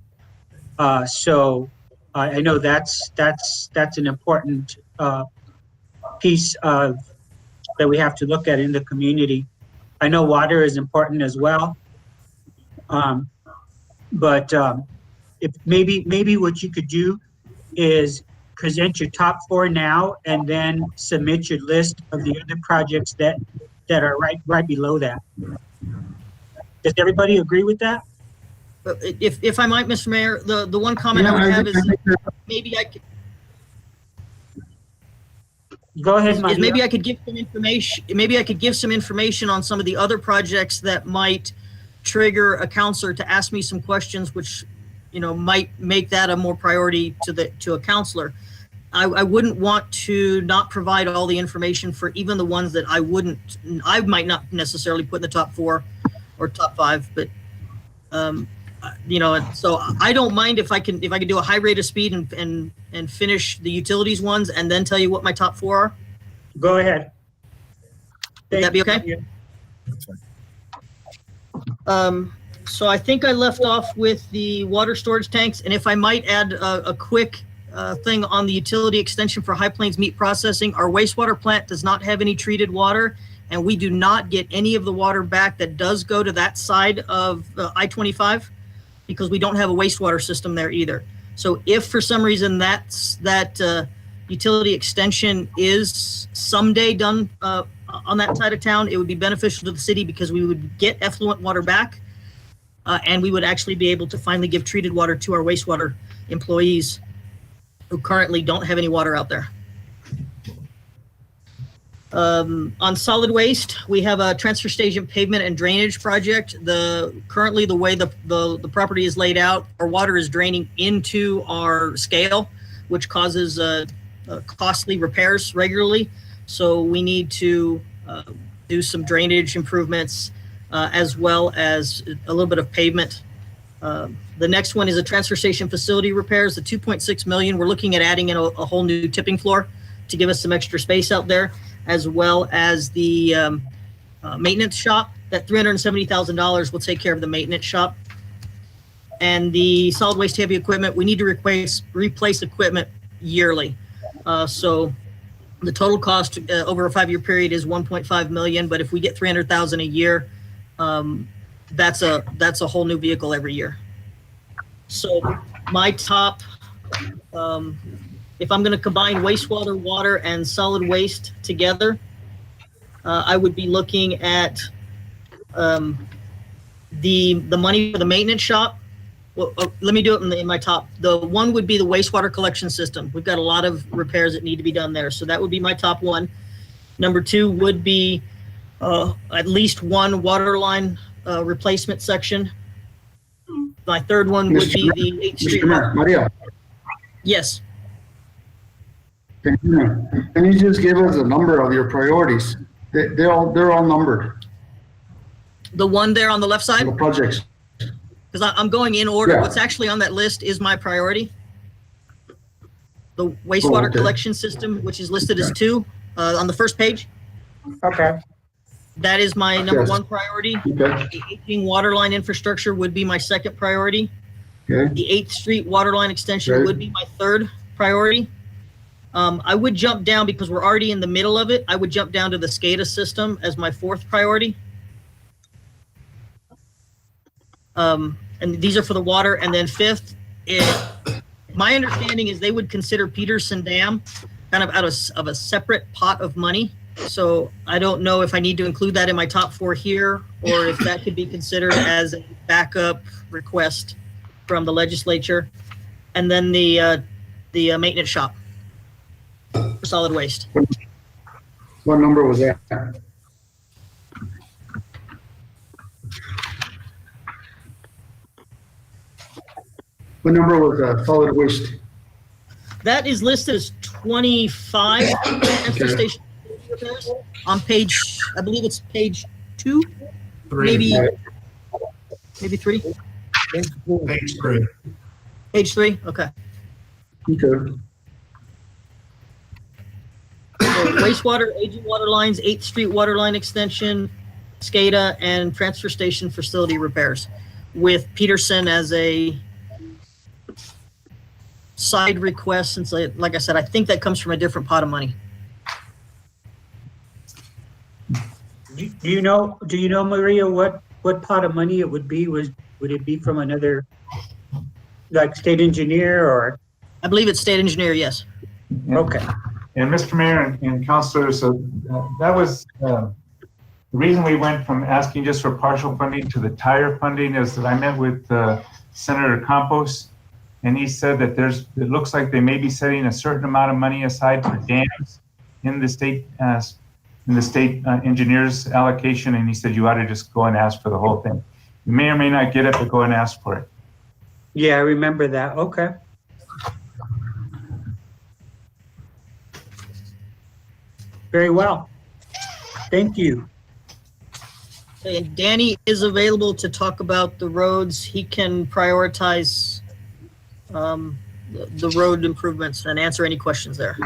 So I know that's an important piece of that we have to look at in the community. I know water is important as well, but if maybe what you could do is present your top 4 now, and then submit your list of the other projects that are right below that. Does everybody agree with that? If I might, Mr. Mayor, the one comment I would have is maybe I could. Go ahead, Is Maria. maybe I could give some information. Maybe I could give some information on some of the other projects that might trigger a counselor to ask me some questions, which might make that a more priority to a counselor. I wouldn't want to not provide all the information for even the ones that I might not necessarily put in the top 4 or top 5, but so I don't mind if I can do a high rate of speed and finish the utilities ones and then tell you what my top 4 are. Go ahead. Would that be okay? So I think I left off with the water storage tanks, and if I might add a quick thing on the utility extension for High Plains Meat Processing, our wastewater plant does not have any treated water, and we do not get any of the water back that does go to that side of I-25 because we don't have a wastewater system there either. So if for some reason that utility extension is someday done on that side of town, it would be beneficial to the city because we would get effluent water back, and we would actually be able to finally give treated water to our wastewater employees who currently don't have any water out there. On solid waste, we have a transfer station pavement and drainage project. Currently the way the property is laid out, our water is draining into our scale, which causes costly repairs regularly. So we need to do some drainage improvements as well as a little bit of pavement. The next one is a transfer station facility repairs, the 2.6 million. We're looking at adding in a whole new tipping floor to give us some extra space out there, as well as the maintenance shop. That $370,000 will take care of the maintenance shop. And the solid waste heavy equipment, we need to replace equipment yearly. So the total cost over a 5-year period is 1.5 million, but if we get 300,000 a year, that's a whole new vehicle every year. So my top, if I'm going to combine wastewater, water, and solid waste together, I would be looking at the money for the maintenance shop. Well, let me do it in my top. The one would be the wastewater collection system. We've got a lot of repairs that need to be done there, so that would be my top one. Number 2 would be at least one water line replacement section. My third one would be the 8th Street. Maria, Yes. can you just give us a number of your priorities? They're all numbered, The one there on the left side, the projects. because I'm going in order. Yeah. What's actually on that list is my priority. The wastewater okay. collection system, which is listed as 2 on the first page. Okay. That is my number Yes. 1 priority. Okay, The aging water line infrastructure would be my 2nd priority. okay, The 8th Street water line extension Right. would be my 3rd priority. I would jump down because we're already in the middle of it. I would jump down to the SCADA system as my 4th priority. And these are for the water. And then 5th, my understanding is they would consider Peterson Dam kind of out of a separate pot of money. So I don't know if I need to include that in my top 4 here, or if that could be considered as a backup request from the legislature. And then the maintenance shop for solid waste. what number was that? What number was solid waste? That is listed as 25 transfer Okay. station repairs on page, I believe it's page 2, Three. maybe 3, Page 3. page 3, okay. Okay. So wastewater, aging water lines, 8th Street water line extension, SCADA, and transfer station facility repairs, with Peterson as a side request, since, like I said, I think that comes from a different pot of money. Do you know, Maria, what pot of money it would be? Would it be from another, like state engineer or? I believe it's state engineer, yes. Okay. And Mr. Mayor and councilors, so that was the reason we went from asking just for partial funding to the tire funding is that I met with Senator Campos, and he said that it looks like they may be setting a certain amount of money aside for dams in the state engineer's allocation, and he said you ought to just go and ask for the whole thing. You may or may not get it, but go and ask for it. Yeah, I remember that. Okay. Very well. Thank you. And Danny is available to talk about the roads. He can prioritize the road improvements and answer any questions there.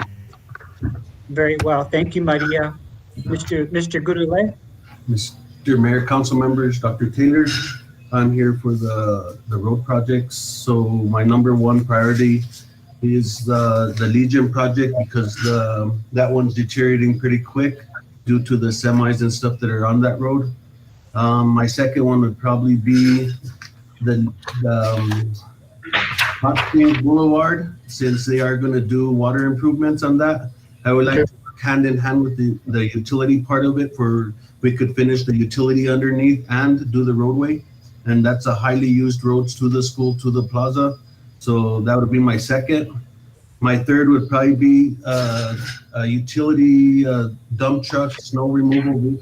Very well. Thank you, Maria. Mr. Gurule? Mr. Mayor, council members, Dr. Taylor, I'm here for the road projects. So my number one priority is the Legion project because that one's deteriorating pretty quick due to the semis and stuff that are on that road. My second one would probably be the Hot Springs Boulevard, since they are going to do water improvements on that. I would like to work hand in hand with the utility part of it for we could finish the utility underneath and do the roadway. And that's a highly used roads to the school, to the plaza. So that would be my second. My third would probably be a utility dump truck, snow removal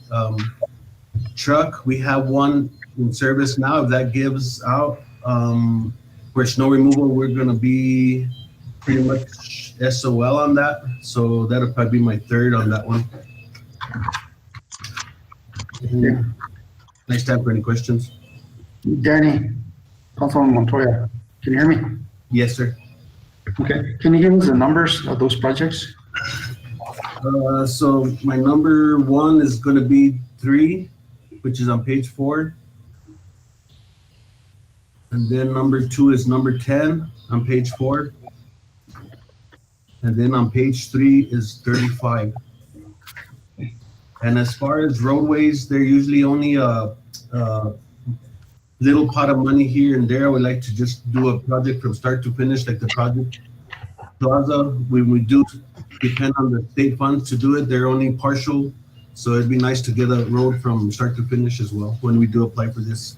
truck. We have one in service now. If that gives out, for snow removal, we're going to be pretty much SOL on that. So that'll probably be my third on that one. Yeah. Nice time for any questions. Danny, Councilman Montoya, can you hear me? Yes, sir. Okay, can you give us the numbers of those projects? So my number one is going to be 3, which is on page 4. And then number 2 is number 10 on page 4. And then on page 3 is 35. And as far as roadways, they're usually only a little pot of money here and there. I would like to just do a project from start to finish, like the project plaza. When we do depend on the state funds to do it, they're only partial. So it'd be nice to get a road from start to finish as well when we do apply for this.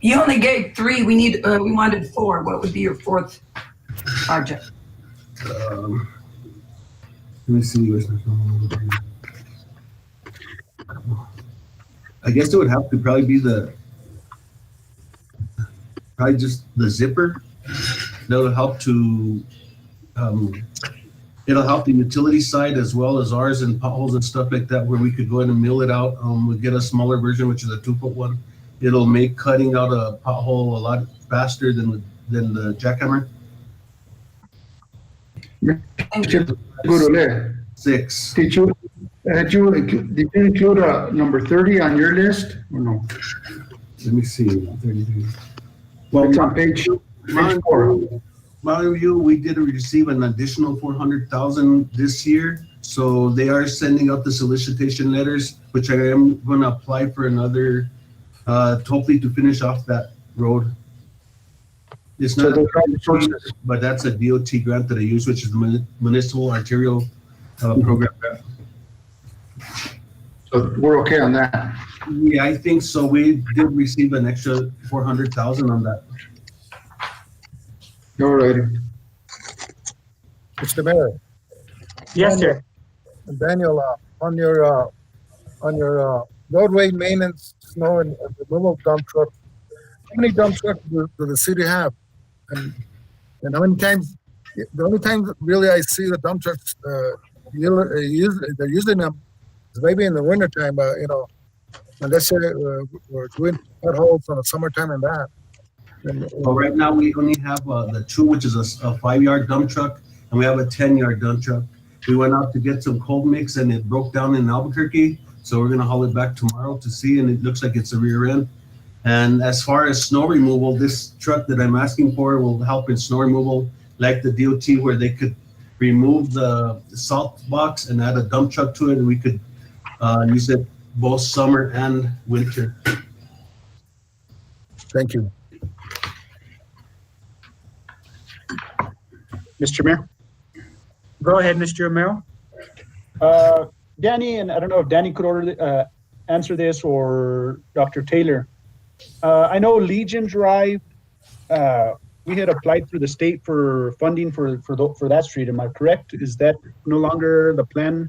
You only gave 3. We wanted 4. What would be your 4th project? Let me see. I guess it would have to probably be probably just the zipper. That'll help to, it'll help the utility side as well as ours and potholes and stuff like that, where we could go ahead and mill it out. We'll get a smaller version, which is a 2-foot one. It'll make cutting out a pothole a lot faster than the jackhammer. Mr. Gurule, 6. did you include number 30 on your list or no? Let me see. 33. Well, it's on page 4. Mountain View, we did receive an additional 400,000 this year. So they are sending out the solicitation letters, which I am going to apply for another, hopefully to finish off that road. It's not, but that's a DOT grant that I use, which is the Municipal Arterial Program grant. So we're okay on that. Yeah, I think so. We did receive an extra 400,000 on that. All right. Mr. Mayor, Yes, sir. Daniel, on your roadway maintenance, snow and removal dump truck, many dump trucks does the city have? And how many times, the only time really I see the dump trucks, they're using them is maybe in the wintertime, unless we're doing potholes on the summertime and that. Well, right now, we only have the two, which is a 5-yard dump truck, and we have a 10-yard dump truck. We went out to get some cold mix, and it broke down in Albuquerque, so we're gonna haul it back tomorrow to see, and it looks like it's a rear end. And as far as snow removal, this truck that I'm asking for will help in snow removal, like the DOT, where they could remove the salt box and add a dump truck to it, and we could use it both summer and winter. Thank you. Mr. Mayor? Go ahead, Mr. Romero. Danny, and I don't know if Danny could answer this or Dr. Taylor. I know Legion Drive, we had applied through the state for funding for that street. Am I correct? Is that no longer the plan?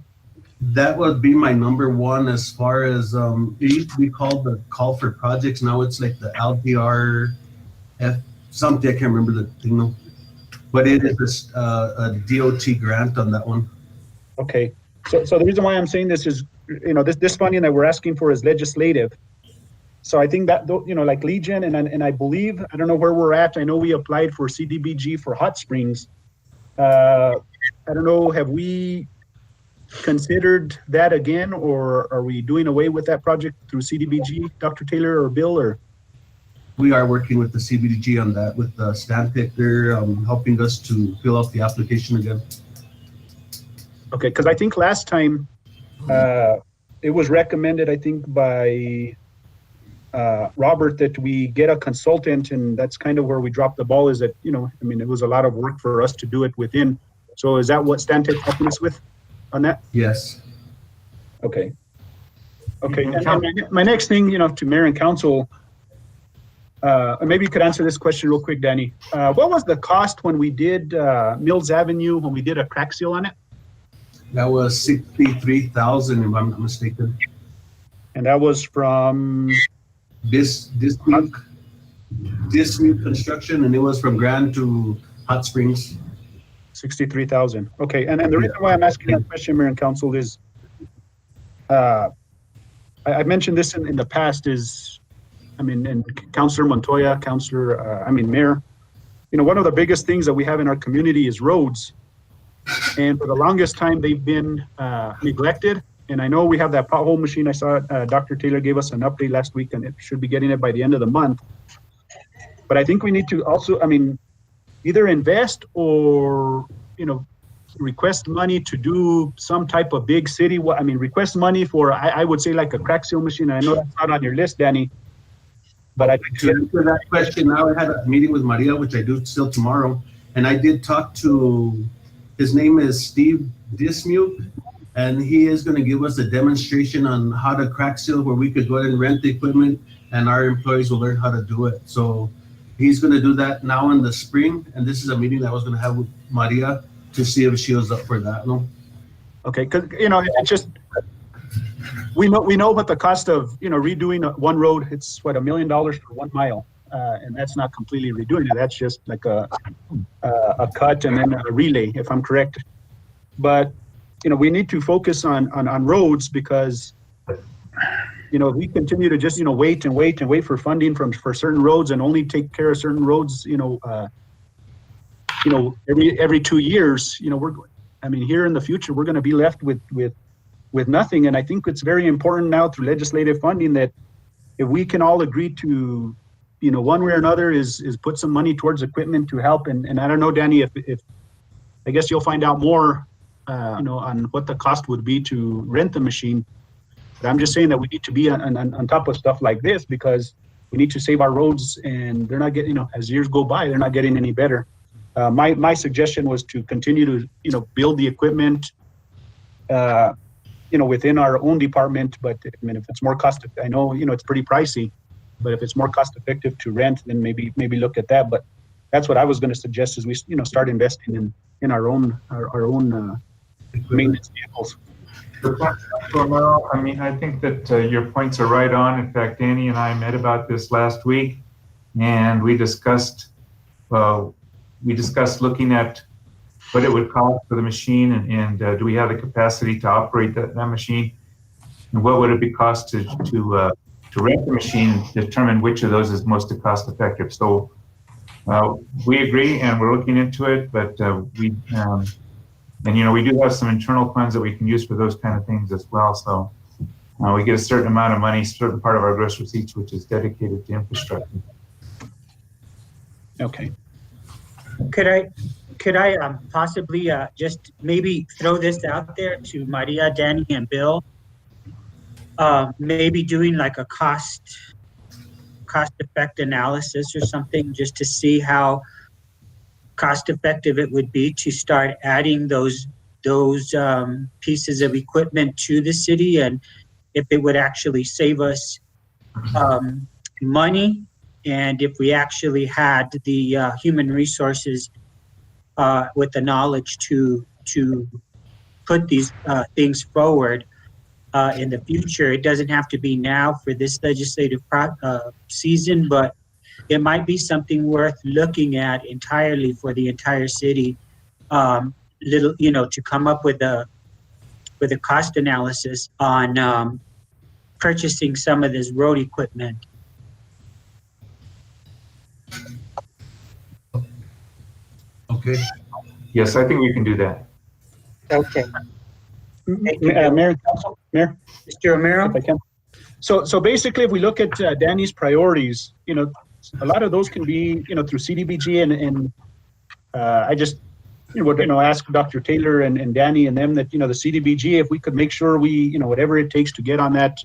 That would be my number one as far as, it used to be called the Call for Projects. Now it's like the LDR something, I can't remember the thing though. But it is a DOT grant on that one. Okay. So the reason why I'm saying this is, this funding that we're asking for is legislative. So I think that, like Legion, and I believe, I don't know where we're at. I know we applied for CDBG for Hot Springs. I don't know, have we considered that again, or are we doing away with that project through CDBG, Dr. Taylor or Bill, or? We are working with the CBDG on that, with Stantec. They're helping us to fill out the application again. Okay, because I think last time it was recommended, I think by Robert, that we get a consultant, and that's kind of where we dropped the ball. Is that it was a lot of work for us to do it within. So is that what Stantec helping us with on that? Yes. Okay. Okay. And my next thing, to Mayor and Council. Maybe you could answer this question real quick, Danny. What was the cost when we did Mills Avenue, when we did a crack seal on it? That was $63,000, if I'm not mistaken. And that was from This new construction, and it was from Grand to Hot Springs. 63,000. Okay, and the reason why I'm asking that question, Mayor and Council, is I mentioned this in the past. And Councilor Montoya, Mayor, one of the biggest things that we have in our community is roads. And for the longest time, they've been neglected. And I know we have that pothole machine. I saw Dr. Taylor gave us an update last week, and it should be getting it by the end of the month. But I think we need to also, either invest or, request money to do some type of big city. Request money for, I would say, like a crack seal machine. And I know that's not on your list, Danny. But I think to answer that question, now I had a meeting with Maria, which I do still tomorrow, and I did talk to, his name is Steve Dismuke, and he is going to give us a demonstration on how to crack seal, where we could go ahead and rent the equipment, and our employees will learn how to do it. So he's going to do that now in the spring, and this is a meeting that I was going to have with Maria to see if she was up for that. No. Okay, because it's just. We know what the cost of redoing one road. It's $1 million for 1 mile, and that's not completely redoing it. That's just like a cut and then a relay, if I'm correct. But we need to focus on roads, because if we continue to just wait and wait for funding for certain roads and only take care of certain roads every 2 years, here in the future we're going to be left with nothing. And I think it's very important now through legislative funding that if we can all agree to, one way or another, is put some money towards equipment to help. And I don't know, Danny, if I guess you'll find out more, on what the cost would be to rent the machine. But I'm just saying that we need to be on top of stuff like this, because we need to save our roads, and they're not getting, as years go by, they're not getting any better. My suggestion was to continue to, build the equipment, within our own department. But if it's more cost, I know, it's pretty pricey, but if it's more cost effective to rent, then maybe look at that. But that's what I was going to suggest, is we, start investing in our own maintenance vehicles. I think that your points are right on. In fact, Danny and I met about this last week. and we discussed looking at what it would cost for the machine, and do we have the capacity to operate that machine, and what would it be cost to rent the machine, determine which of those is most cost effective. So we agree, and we're looking into it, but we do have some internal funds that we can use for those kind of things as well. So we get a certain amount of money, certain part of our gross receipts, which is dedicated to infrastructure. Okay. Could I possibly just maybe throw this out there to Maria, Danny, and Bill? Maybe doing like a cost effect analysis or something, just to see how cost effective it would be to start adding those pieces of equipment to the city, and if it would actually save us money, and if we actually had the human resources with the knowledge to put these things forward in the future. It doesn't have to be now for this legislative season, but it might be something worth looking at entirely for the entire city. To come up with a cost analysis on purchasing some of this road equipment. Okay. Yes, I think we can do that. Okay. Mayor, Council, Mayor, Mr. Romero? if I can. So basically, if we look at Danny's priorities, a lot of those can be, through CDBG, and I just would ask Dr. Taylor and Danny and them that the CDBG, if we could make sure we whatever it takes to get on that.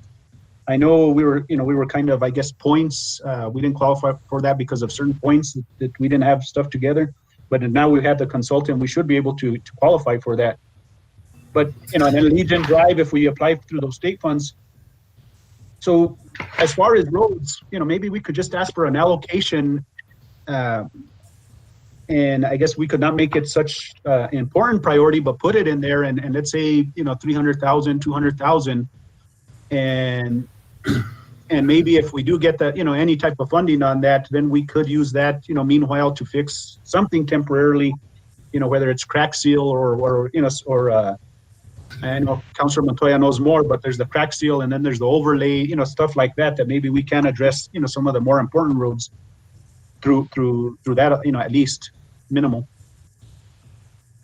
I know we were kind of, I guess, points. We didn't qualify for that because of certain points that we didn't have stuff together. But now we have the consultant, we should be able to qualify for that. But and then Legion Drive, if we apply through those state funds. So as far as roads, maybe we could just ask for an allocation, and I guess we could not make it such important priority, but put it in there, and let's say 300,000, 200,000, and maybe if we do get that any type of funding on that, then we could use that meanwhile to fix something temporarily, whether it's crack seal or I know Councilor Montoya knows more, but there's the crack seal, and then there's the overlay, stuff like that maybe we can address, some of the more important roads through that, at least minimal.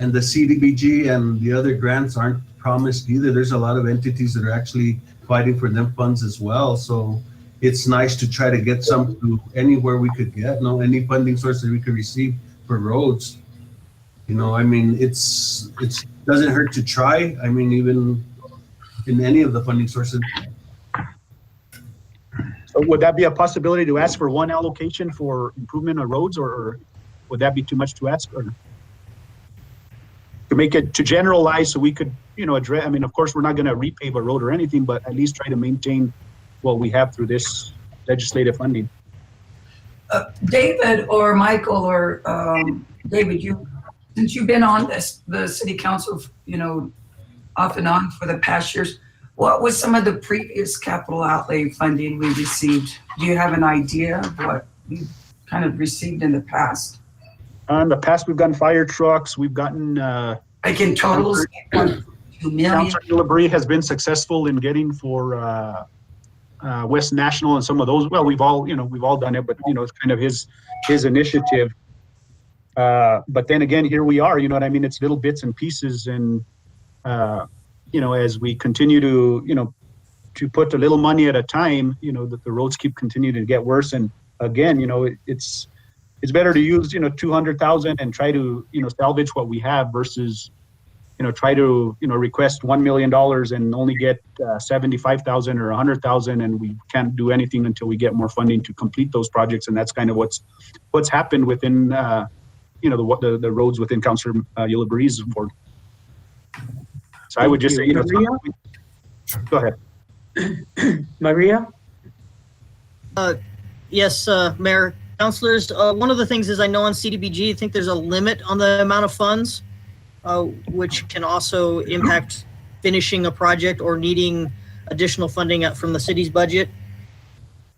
And the CDBG and the other grants aren't promised either. There's a lot of entities that are actually fighting for them funds as well. So it's nice to try to get some to anywhere we could get, any funding source that we could receive for roads. It's doesn't hurt to try. Even in any of the funding sources. So would that be a possibility to ask for one allocation for improvement of roads, or would that be too much to ask? Or to make it, to generalize, so we could, address, of course, we're not going to repave a road or anything, but at least try to maintain what we have through this legislative funding. David or Michael or David, since you've been on the city council, off and on for the past years, what was some of the previous capital outlay funding we received? Do you have an idea of what we kind of received in the past? In the past, we've gotten fire trucks. We've gotten. Like in totals, 2 million. Councilor Ulibarri has been successful in getting for West National and some of those. Well, we've all done it, but it's kind of his initiative. But then again, here we are. It's little bits and pieces, and as we continue to put a little money at a time, that the roads keep continuing to get worse. And again, it's better to use 200,000 and try to salvage what we have versus try to request $1 million and only get 75,000 or 100,000, and we can't do anything until we get more funding to complete those projects. And that's kind of what's happened within the roads within Councilor Ulibarri's board. So I would just say, Maria? Go ahead. Maria? Yes, Mayor, councilors, one of the things is I know on CDBG, I think there's a limit on the amount of funds, which can also impact finishing a project or needing additional funding from the city's budget.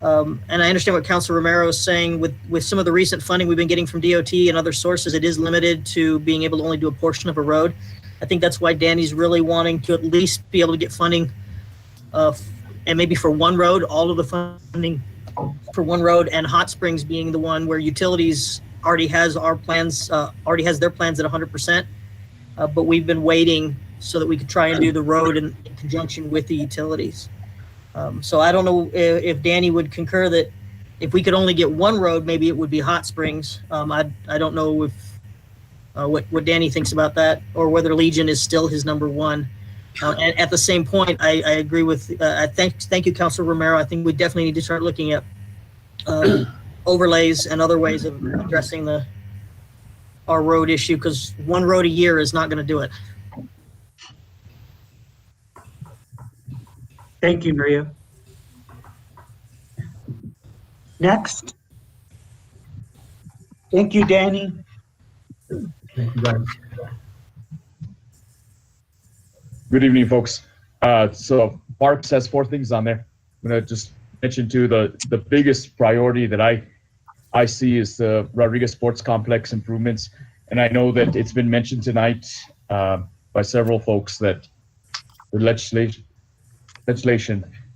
And I understand what Councilor Romero is saying with some of the recent funding we've been getting from DOT and other sources, it is limited to being able to only do a portion of a road. I think that's why Danny's really wanting to at least be able to get funding, and maybe for one road, all of the funding for one road, and Hot Springs being the one where utilities already has our plans, already has their plans at 100%. But we've been waiting so that we could try and do the road in conjunction with the utilities. So I don't know if Danny would concur that if we could only get one road, maybe it would be Hot Springs. I don't know if what Danny thinks about that, or whether Legion is still his number one. And at the same point, I agree with. Thank you, Councilor Romero. I think we definitely need to start looking at overlays and other ways of addressing our road issue, because one road a year is not going to do it. Thank you, Maria. Next. Thank you, Danny. Thank you, guys. Good evening, folks. So Parks has 4 things on there. I'm going to just mention too, the biggest priority that I see is the Rodriguez Sports Complex improvements. And I know that it's been mentioned tonight by several folks that the legislation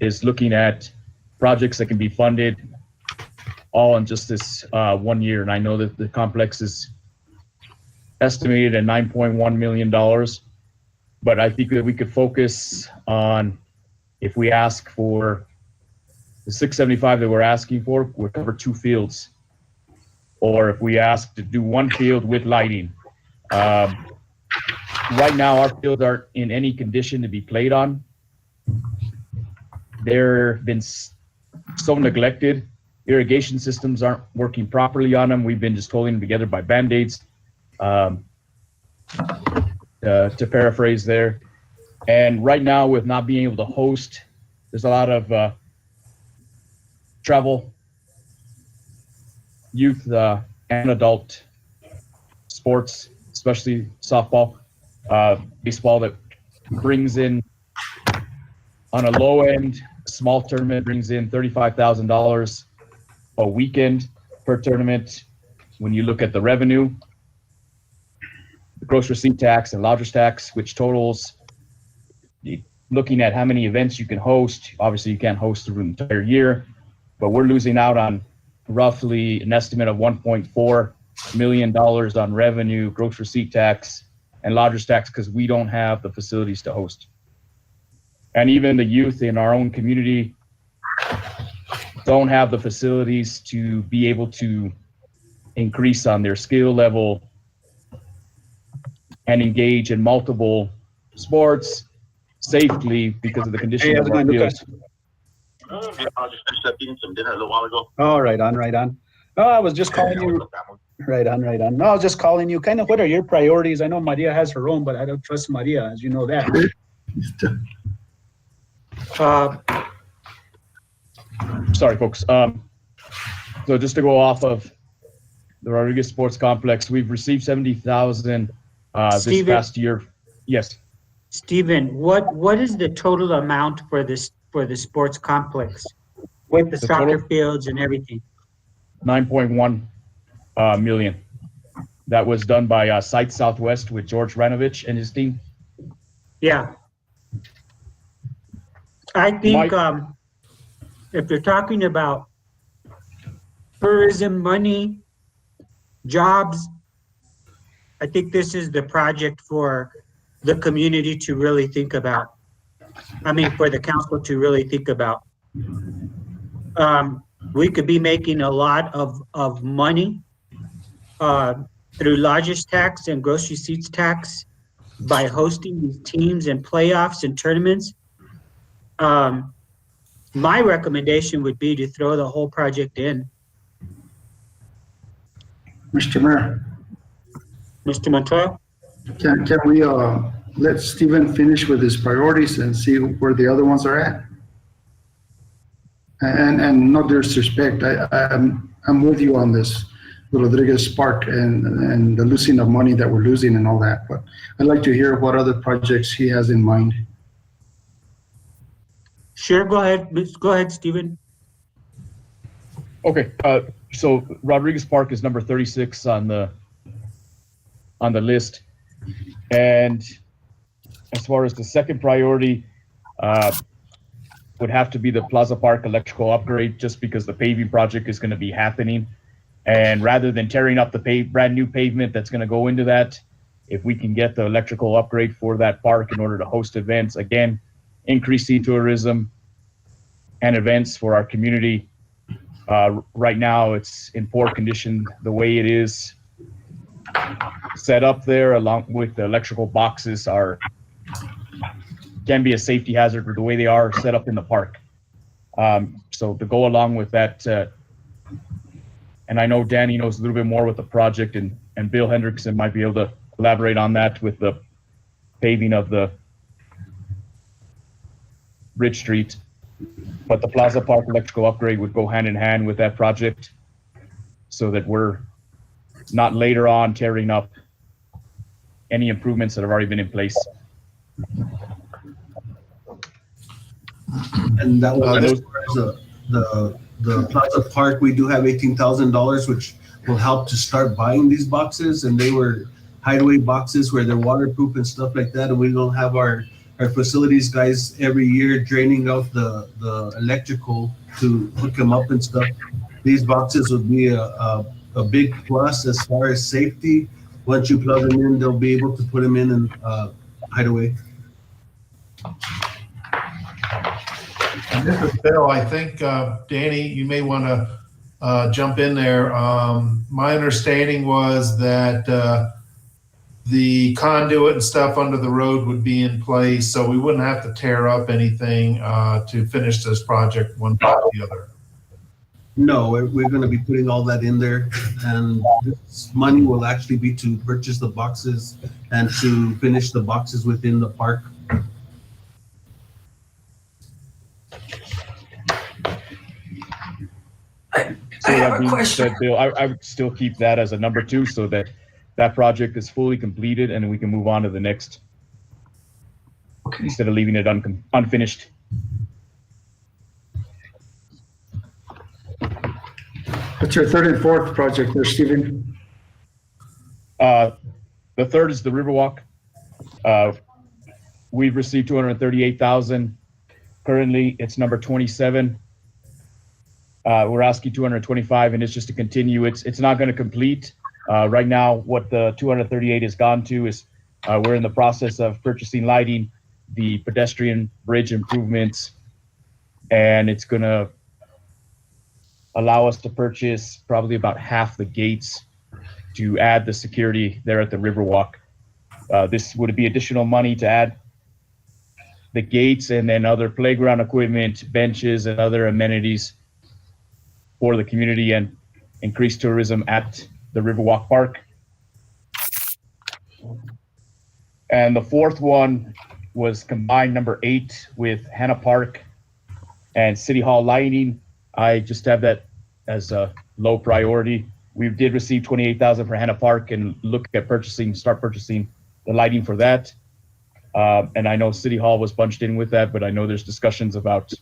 is looking at projects that can be funded all in just this 1 year. And I know that the complex is estimated at $9.1 million. But I think that we could focus on, if we ask for the 675 that we're asking for, we'll cover 2 fields. Or if we ask to do 1 field with lighting. Right now, our fields aren't in any condition to be played on. They've been so neglected. Irrigation systems aren't working properly on them. We've been just holding them together by Band-Aids. To paraphrase there. And right now, with not being able to host, there's a lot of travel, youth and adult sports, especially softball, baseball, that brings in, on a low end, small tournament brings in $35,000 a weekend per tournament. When you look at the revenue, the gross receipt tax and lodger's tax, which totals, looking at how many events you can host. Obviously, you can't host through an entire year, but we're losing out on roughly an estimate of $1.4 million on revenue, gross receipt tax, and lodger's tax, because we don't have the facilities to host. And even the youth in our own community don't have the facilities to be able to increase on their skill level and engage in multiple sports safely because of the condition of our fields. I just finished up eating some dinner a little while ago. Oh, right on. Oh, I was just calling you. Right on. No, I was just calling you. Kind of, what are your priorities? I know Maria has her own, but I don't trust Maria, as you know that. Sorry, folks. So just to go off of the Rodriguez Sports Complex, we've received $70,000 this past year. Yes. Stephen, what is the total amount for the sports complex with the soccer fields and everything? 9.1 million. That was done by Site Southwest with George Ranovich and his team. Yeah. I think if you're talking about tourism money, jobs, I think this is the project for the community to really think about. I mean, for the council to really think about. We could be making a lot of money through lodger's tax and gross receipts tax by hosting these teams and playoffs and tournaments. My recommendation would be to throw the whole project in. Mr. Mayor. Mr. Montoya? Can we let Stephen finish with his priorities and see where the other ones are at? And no disrespect, I'm with you on this, the Rodriguez Park and the losing of money that we're losing and all that. But I'd like to hear what other projects he has in mind. Sure, go ahead. Go ahead, Stephen. Okay, so Rodriguez Park is number 36 on the list. And as far as the second priority, would have to be the Plaza Park electrical upgrade, just because the paving project is going to be happening. And rather than tearing up the brand new pavement that's going to go into that, if we can get the electrical upgrade for that park in order to host events, again, increasing tourism and events for our community. Right now, it's in poor condition the way it is set up there, along with the electrical boxes can be a safety hazard with the way they are set up in the park. So to go along with that, and I know Danny knows a little bit more with the project, and Bill Hendrickson might be able to elaborate on that with the paving of the Ridge Street. But the Plaza Park electrical upgrade would go hand in hand with that project, so that we're not later on tearing up any improvements that have already been in place. And that was as far as the Plaza Park, we do have $18,000, which will help to start buying these boxes. And they were hideaway boxes where they're waterproof and stuff like that. And we don't have our facilities guys every year draining out the electrical to hook them up and stuff. These boxes would be a big plus as far as safety. Once you plug them in, they'll be able to put them in and hideaway. And this is Bill. I think, Danny, you may want to jump in there. My understanding was that the conduit and stuff under the road would be in place, so we wouldn't have to tear up anything to finish this project one by the other. No, we're going to be putting all that in there, and this money will actually be to purchase the boxes and to finish the boxes within the park. I have a question. Bill, I would still keep that as a number 2, so that that project is fully completed and we can move on to the next, instead of leaving it unfinished. What's your third and fourth project there, Stephen? The third is the Riverwalk. We've received $238,000. Currently, it's number 27. We're asking 225, and it's just to continue. It's not going to complete. Right now, what the 238 has gone to is we're in the process of purchasing lighting, the pedestrian bridge improvements, and it's going to allow us to purchase probably about half the gates to add the security there at the Riverwalk. This would be additional money to add the gates and then other playground equipment, benches, and other amenities for the community and increase tourism at the Riverwalk Park. And the fourth one was combined number 8 with Hanna Park and City Hall lighting. I just have that as a low priority. We did receive $28,000 for Hanna Park and look at start purchasing the lighting for that. And I know City Hall was bunched in with that, but I know there's discussions about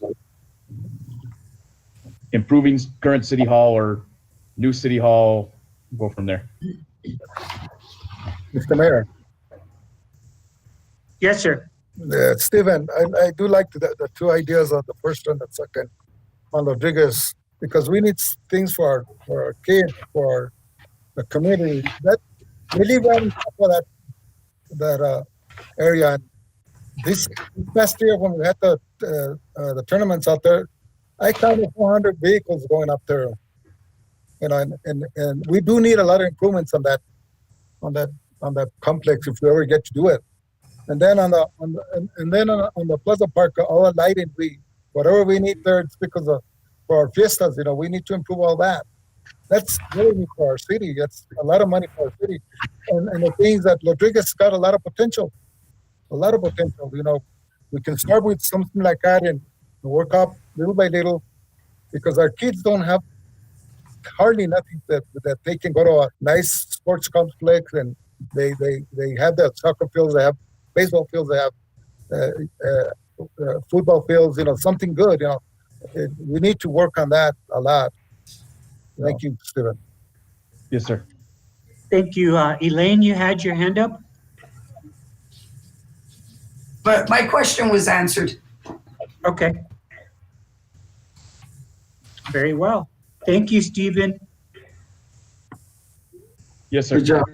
improving current City Hall or new City Hall. Go from there. Mr. Mayor. Yes, sir. Stephen, I do like the two ideas on the first and the second on Rodriguez, because we need things for our kids, for the community. That we live right for that area. And this past year when we had the tournaments out there, I counted 400 vehicles going up there. You know, and we do need a lot of improvements on that complex if we ever get to do it. And then on the Plaza Park, all the lighting, whatever we need there, it's because for our fiestas, you know, we need to improve all that. That's really for our city. That's a lot of money for our city. And the things that Rodriguez got a lot of potential. You know, we can start with something like that and work up little by little, because our kids don't have hardly nothing that they can go to a nice sports complex, and they have the soccer fields, they have baseball fields, they have football fields, you know, something good, you know. We need to work on that a lot. Thank you, Stephen. Yes, sir. Thank you. Elaine, you had your hand up? But my question was answered. Okay. Very well. Thank you, Stephen. Yes, sir. Good job.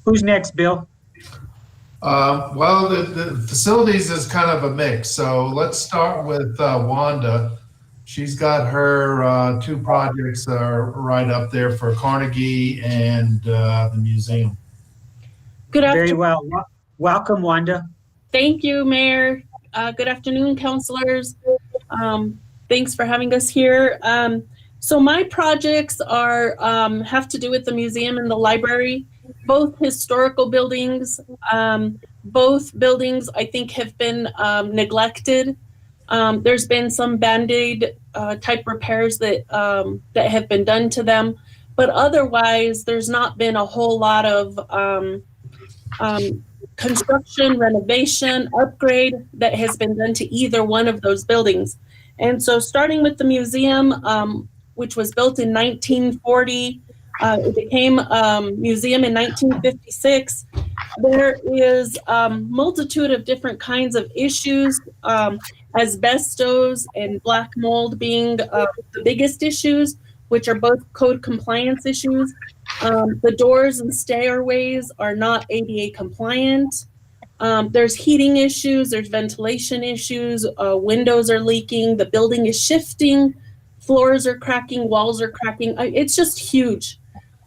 Who's next, Bill? Well, the facilities is kind of a mix. So let's start with Wanda. She's got her two projects right up there for Carnegie and the museum. Good Very afternoon. well. Welcome, Wanda. Thank you, Mayor. Good afternoon, councilors. Thanks for having us here. So my projects are have to do with the museum and the library, both historical buildings. Both buildings, I think, have been neglected. There's been some Band-Aid type repairs that that have been done to them, but otherwise, there's not been a whole lot of construction, renovation, upgrade that has been done to either one of those buildings. And so starting with the museum, which was built in 1940, it became a museum in 1956. There is multitude of different kinds of issues, asbestos and black mold being the biggest issues, which are both code compliance issues. The doors and stairways are not ADA compliant. There's heating issues, there's ventilation issues, windows are leaking, the building is shifting, floors are cracking, walls are cracking. It's just huge.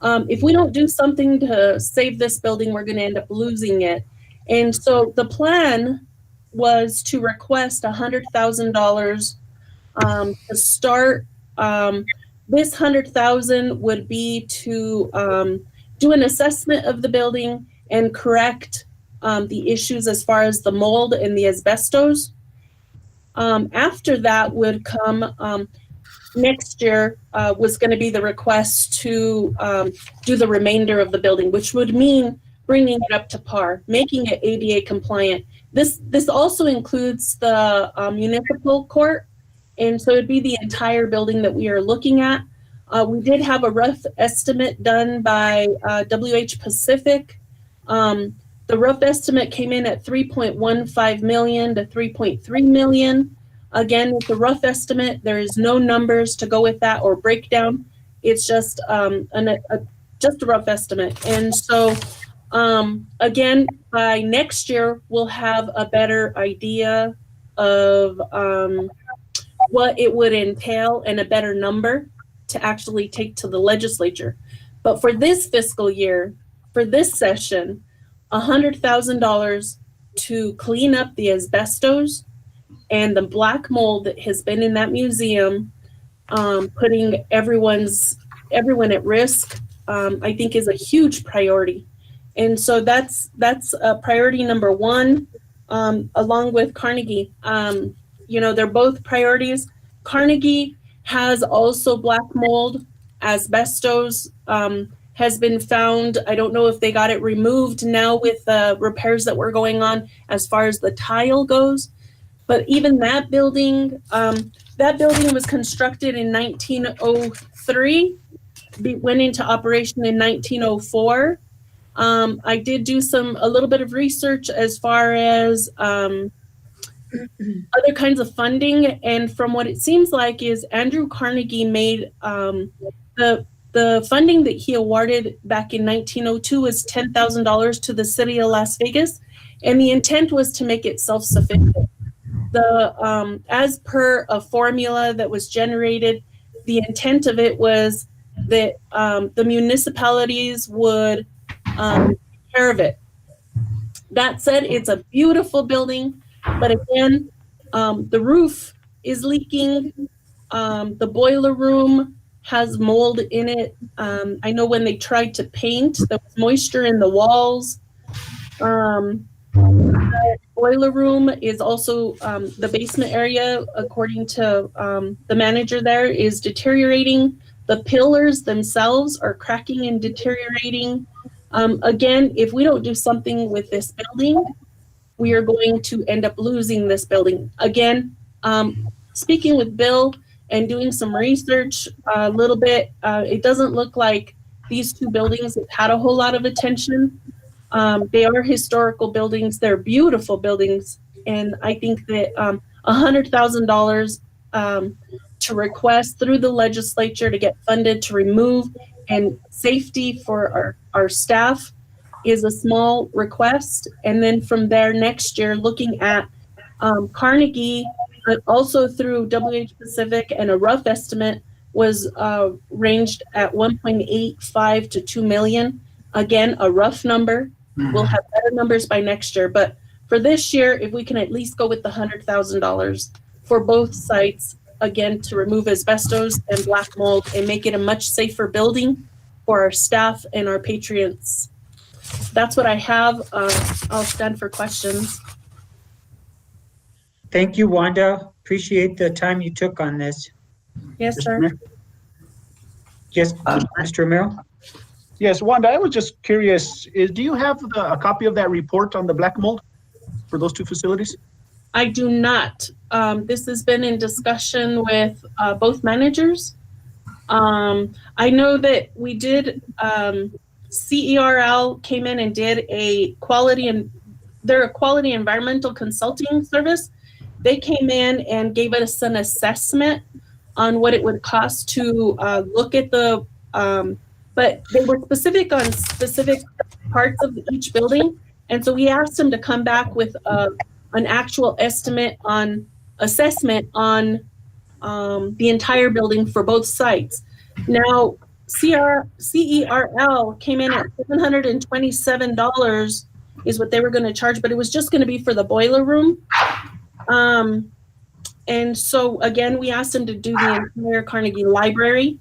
If we don't do something to save this building, we're going to end up losing it. And so the plan was to request $100,000 to start. This $100,000 would be to do an assessment of the building and correct the issues as far as the mold and the asbestos. After that would come next year was going to be the request to do the remainder of the building, which would mean bringing it up to par, making it ADA compliant. This also includes the municipal court, and so it'd be the entire building that we are looking at. We did have a rough estimate done by WH Pacific. The rough estimate came in at $3.15 million to $3.3 million. Again, with the rough estimate, there is no numbers to go with that or breakdown. It's just just a rough estimate. And so, again, by next year, we'll have a better idea of what it would entail and a better number to actually take to the legislature. But for this fiscal year, for this session, $100,000 to clean up the asbestos and the black mold that has been in that museum, putting everyone at risk, I think is a huge priority. And so that's priority number one, along with Carnegie. They're both priorities. Carnegie has also black mold, asbestos has been found. I don't know if they got it removed now with the repairs that were going on as far as the tile goes. But even that building was constructed in 1903, went into operation in 1904. I did do a little bit of research as far as other kinds of funding, and from what it seems like is Andrew Carnegie made the funding that he awarded back in 1902 was $10,000 to the city of Las Vegas, and the intent was to make it self-sufficient. As per a formula that was generated, the intent of it was that the municipalities would take care of it. That said, it's a beautiful building, but again, the roof is leaking. The boiler room has mold in it. I know when they tried to paint, there was moisture in the walls. The boiler room is also the basement area, according to the manager there, is deteriorating. The pillars themselves are cracking and deteriorating. Again, if we don't do something with this building, we are going to end up losing this building. Again, speaking with Bill and doing some research a little bit, it doesn't look like these two buildings have had a whole lot of attention. They are historical buildings. They're beautiful buildings. And I think that $100,000 to request through the legislature to get funded to remove and safety for our staff is a small request. And then from there next year, looking at Carnegie, but also through WH Pacific, and a rough estimate was ranged at 1.85 to 2 million. Again, a rough number. We'll have better numbers by next year. But for this year, if we can at least go with the $100,000 for both sites, again, to remove asbestos and black mold and make it a much safer building for our staff and our patriots. That's what I have. I'll stand for questions. Thank you, Wanda. Appreciate the time you took on this. Yes, sir. Yes, Mr. Romero? Yes, Wanda, I was just curious, do you have a copy of that report on the black mold for those two facilities? I do not. This has been in discussion with both managers. I know that we did, CERL came in and did a they're a quality environmental consulting service. They came in and gave us an assessment on what it would cost to look at the, but they were specific on specific parts of each building. And so we asked them to come back with an actual assessment on the entire building for both sites. Now, CERL came in at $727 is what they were going to charge, but it was just going to be for the boiler room. And so again, we asked them to do the entire Carnegie Library.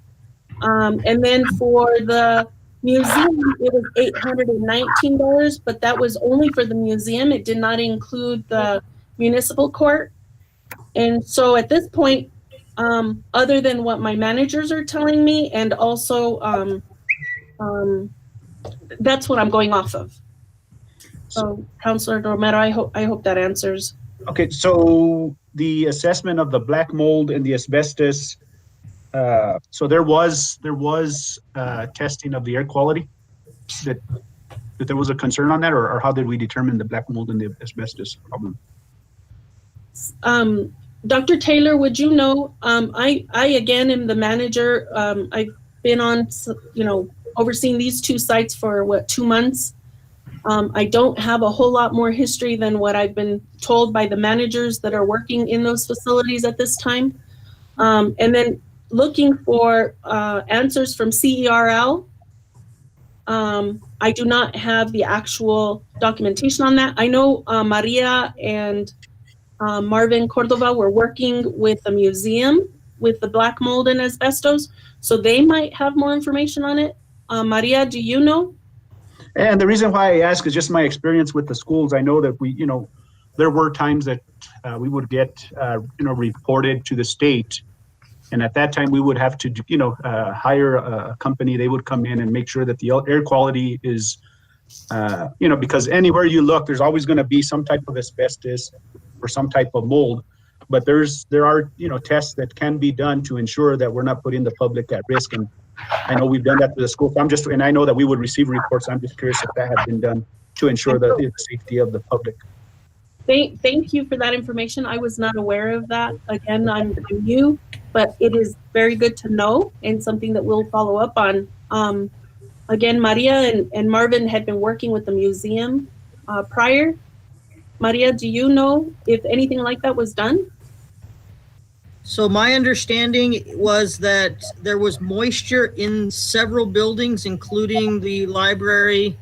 And then for the museum, it was $819, but that was only for the museum. It did not include the municipal court. And so at this point, other than what my managers are telling me, and also that's what I'm going off of. So Councilor Romero, I hope that answers. Okay, so the assessment of the black mold and the asbestos, so there was testing of the air quality that there was a concern on that, or how did we determine the black mold and the asbestos problem? Dr. Taylor, would you know, I again am the manager. I've been on, overseeing these two sites for 2 months. I don't have a whole lot more history than what I've been told by the managers that are working in those facilities at this time. And then looking for answers from CERL. I do not have the actual documentation on that. I know Maria and Marvin Cordova were working with the museum with the black mold and asbestos, so they might have more information on it. Maria, do you know? And the reason why I ask is just my experience with the schools. I know that there were times that we would get, reported to the state. And at that time we would have to, hire a company. They would come in and make sure that the air quality is, because anywhere you look, there's always going to be some type of asbestos or some type of mold. But there are, tests that can be done to ensure that we're not putting the public at risk. And I know we've done that to the school. And I know that we would receive reports. I'm just curious if that had been done to ensure the safety of the public. Thank you for that information. I was not aware of that. Again, I'm new, but it is very good to know and something that we'll follow up on. Again, Maria and Marvin had been working with the museum prior. Maria, do you know if anything like that was done? So my understanding was that there was moisture in several buildings, including the library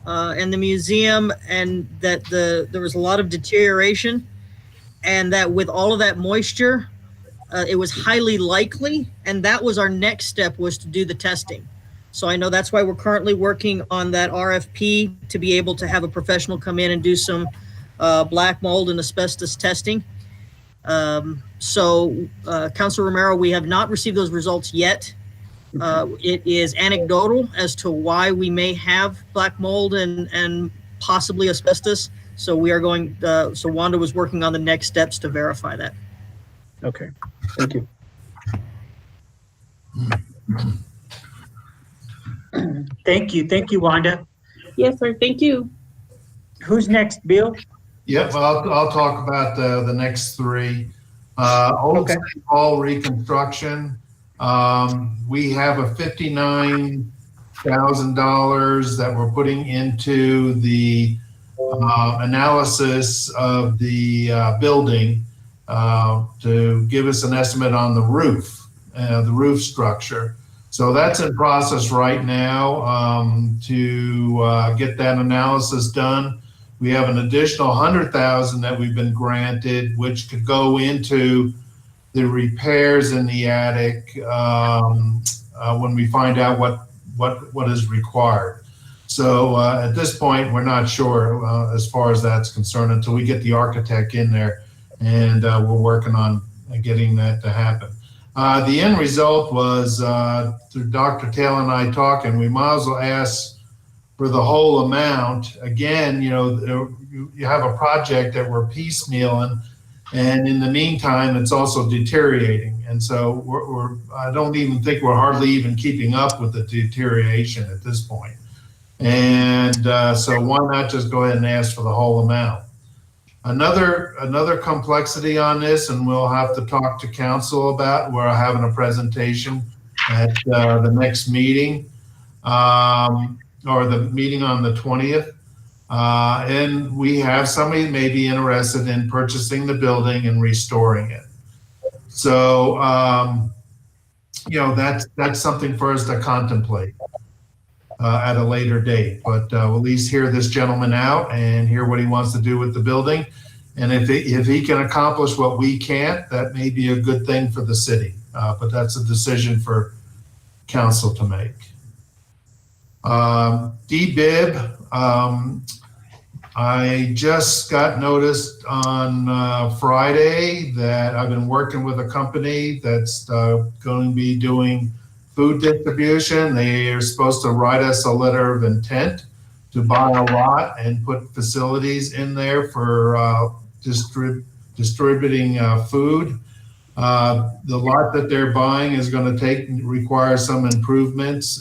and the museum, and that there was a lot of deterioration, and that with all of that moisture, it was highly likely, and that was our next step, was to do the testing. So I know that's why we're currently working on that RFP to be able to have a professional come in and do some black mold and asbestos testing. Councilor Romero, we have not received those results yet. It is anecdotal as to why we may have black mold and possibly asbestos. So we are going, so Wanda was working on the next steps to verify that. Okay, thank you. Thank you, Wanda. Yes, sir. Thank you. Who's next, Bill? Yep, I'll talk about the next three. Old Okay. City Hall reconstruction. We have a $59,000 that we're putting into the analysis of the building to give us an estimate on the roof structure. So that's in process right now to get that analysis done. We have an additional $100,000 that we've been granted, which could go into the repairs in the attic when we find out what is required. So at this point, we're not sure as far as that's concerned until we get the architect in there, and we're working on getting that to happen. The end result was through Dr. Taylor and I talking, we might as well ask for the whole amount. Again, you have a project that we're piecemealing, and in the meantime, it's also deteriorating. And so I don't even think we're hardly even keeping up with the deterioration at this point. And so why not just go ahead and ask for the whole amount? Another complexity on this, and we'll have to talk to council about, we're having a presentation at the next meeting, or the meeting on the 20th. And we have somebody may be interested in purchasing the building and restoring it. So, that's something for us to contemplate at a later date. But we'll at least hear this gentleman out and hear what he wants to do with the building. And if he can accomplish what we can't, that may be a good thing for the city. But that's a decision for council to make. DBIB, I just got noticed on Friday that I've been working with a company that's going to be doing food distribution. They are supposed to write us a letter of intent to buy a lot and put facilities in there for distributing food. The lot that they're buying is going to require some improvements.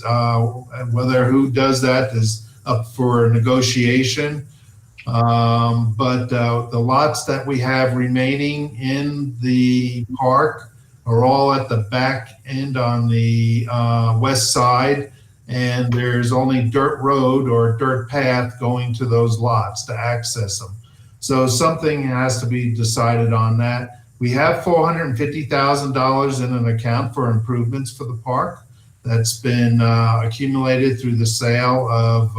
Whether who does that is up for negotiation. But the lots that we have remaining in the park are all at the back end on the west side, and there's only dirt road or dirt path going to those lots to access them. So something has to be decided on that. We have $450,000 in an account for improvements for the park that's been accumulated through the sale of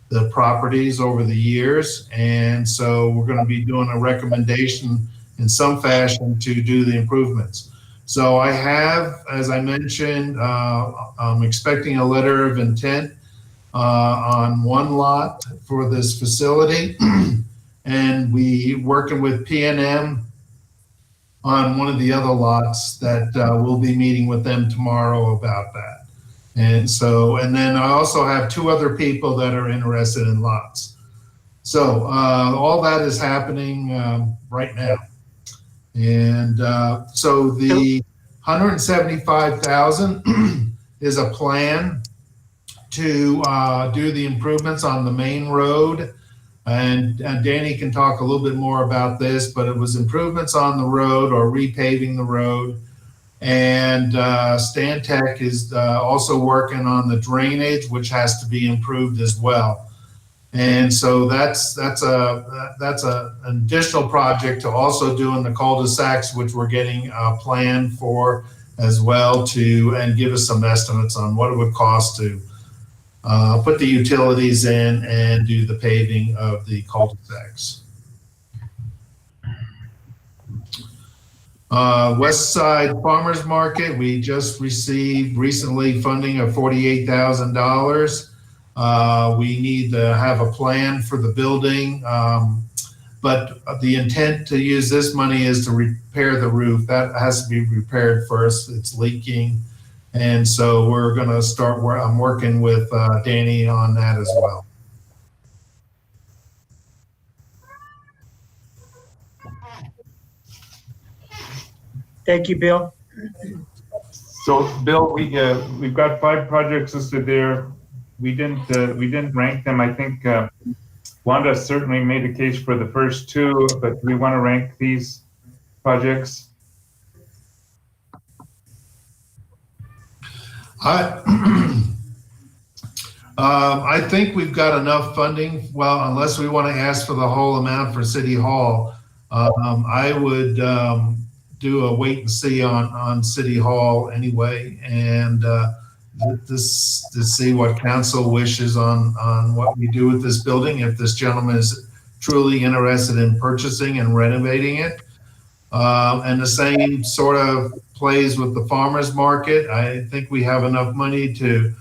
the properties over the years. And so we're going to be doing a recommendation in some fashion to do the improvements. So I have, as I mentioned, I'm expecting a letter of intent on one lot for this facility. And we working with PNM on one of the other lots that we'll be meeting with them tomorrow about that. And then I also have two other people that are interested in lots. So all that is happening right now. And so the $175,000 is a plan to do the improvements on the main road. And Danny can talk a little bit more about this, but it was improvements on the road or repaving the road. And Stantec is also working on the drainage, which has to be improved as well. And so that's an additional project to also do in the cul-de-sacs, which we're getting a plan for as well and give us some estimates on what it would cost to put the utilities in and do the paving of the cul-de-sacs. West Side Farmers Market, we just received recently funding of $48,000. We need to have a plan for the building, but the intent to use this money is to repair the roof. That has to be repaired first. It's leaking. And so we're going to start, I'm working with Danny on that as well. Thank you, Bill. So, Bill, we've got 5 projects listed there. We didn't rank them. I think Wanda certainly made a case for the first 2, but we want to rank these projects. I think we've got enough funding. Well, unless we want to ask for the whole amount for City Hall, I would do a wait and see on City Hall anyway, and to see what council wishes on what we do with this building. If this gentleman is truly interested in purchasing and renovating it, and the same sort of plays with the farmers market. I think we have enough money to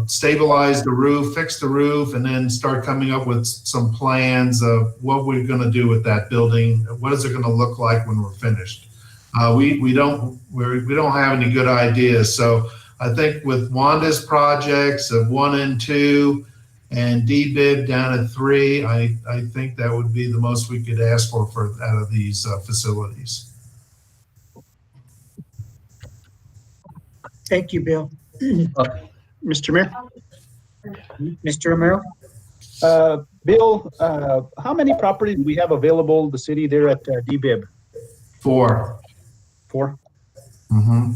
stabilize the roof, fix the roof, and then start coming up with some plans of what we're going to do with that building. What is it going to look like when we're finished? We don't have any good ideas. So I think with Wanda's projects of 1 and 2 and DBIB down at 3, I think that would be the most we could ask for out of these facilities. Thank you, Bill. Mr. Mayor? Mr. Romero? Bill, how many properties do we have available, the city there at DBIB? 4. 4? Mm-hmm.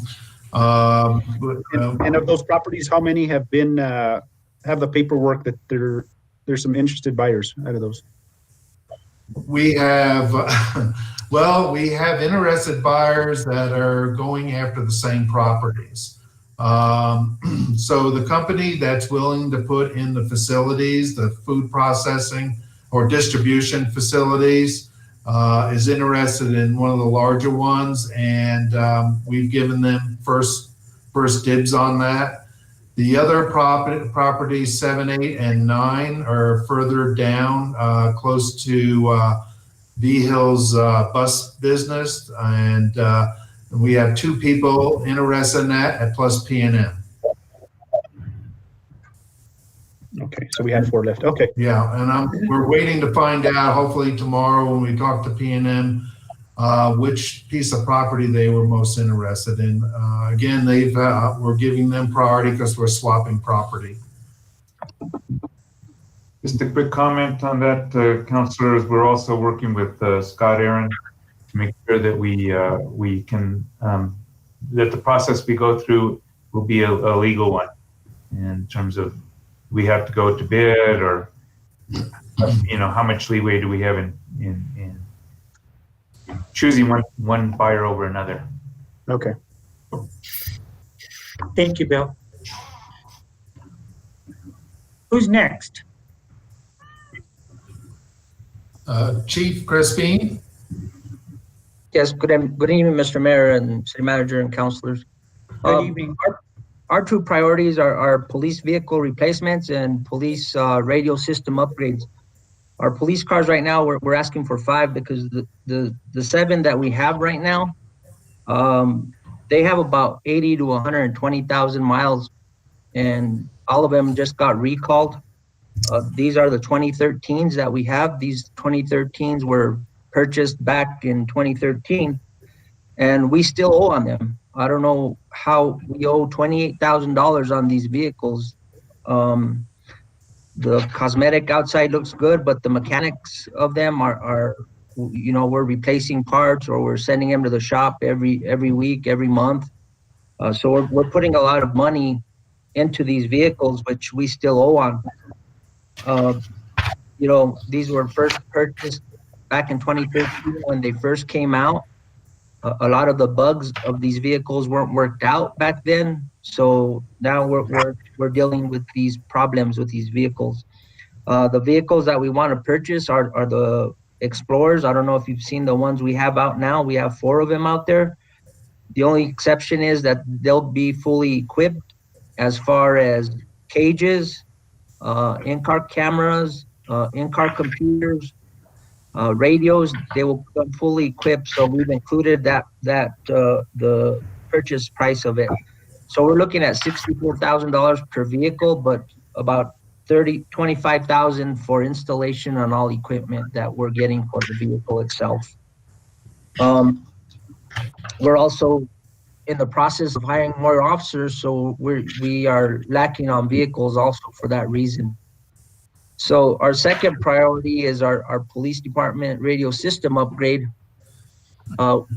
And of those properties, how many have been have the paperwork that there's some interested buyers out of those? We have, we have interested buyers that are going after the same properties. So the company that's willing to put in the facilities, the food processing or distribution facilities, is interested in one of the larger ones, and we've given them first dibs on that. The other properties 7, 8, and 9 are further down, close to V Hill's bus business, and we have 2 people interested in that at plus P&M. Okay, so we had 4 left. Okay. Yeah, and we're waiting to find out, hopefully tomorrow when we talk to P&M, which piece of property they were most interested in. Again, we're giving them priority because we're swapping property. Just a quick comment on that, councilors. We're also working with Scott Aaron to make sure that we can that the process we go through will be a legal one in terms of we have to go to bid, or how much leeway do we have in choosing one buyer over another. Okay. Thank you, Bill. Who's next? Chief Crispin. Yes, good evening, Mr. Mayor and City Manager and councilors. Good evening. Our 2 priorities are police vehicle replacements and police radio system upgrades. Our police cars right now, we're asking for 5 because the 7 that we have right now, they have about 80 to 120,000 miles, and all of them just got recalled. These are the 2013s that we have. These 2013s were purchased back in 2013, and we still owe on them. I don't know how we owe $28,000 on these vehicles. The cosmetic outside looks good, but the mechanics of them are we're replacing parts, or we're sending them to the shop every week, every month. So we're putting a lot of money into these vehicles, which we still owe on. These were first purchased back in 2013 when they first came out. A lot of the bugs of these vehicles weren't worked out back then. So now we're dealing with these problems with these vehicles. The vehicles that we want to purchase are the Explorers. I don't know if you've seen the ones we have out now. We have 4 of them out there. The only exception is that they'll be fully equipped as far as cages, in-car cameras, in-car computers, radios. They will come fully equipped. So we've included that the purchase price of it. So we're looking at $64,000 per vehicle, but about $25,000 for installation on all equipment that we're getting for the vehicle itself. we're also in the process of hiring more officers, so we are lacking on vehicles also for that reason. So our second priority is our police department radio system upgrade.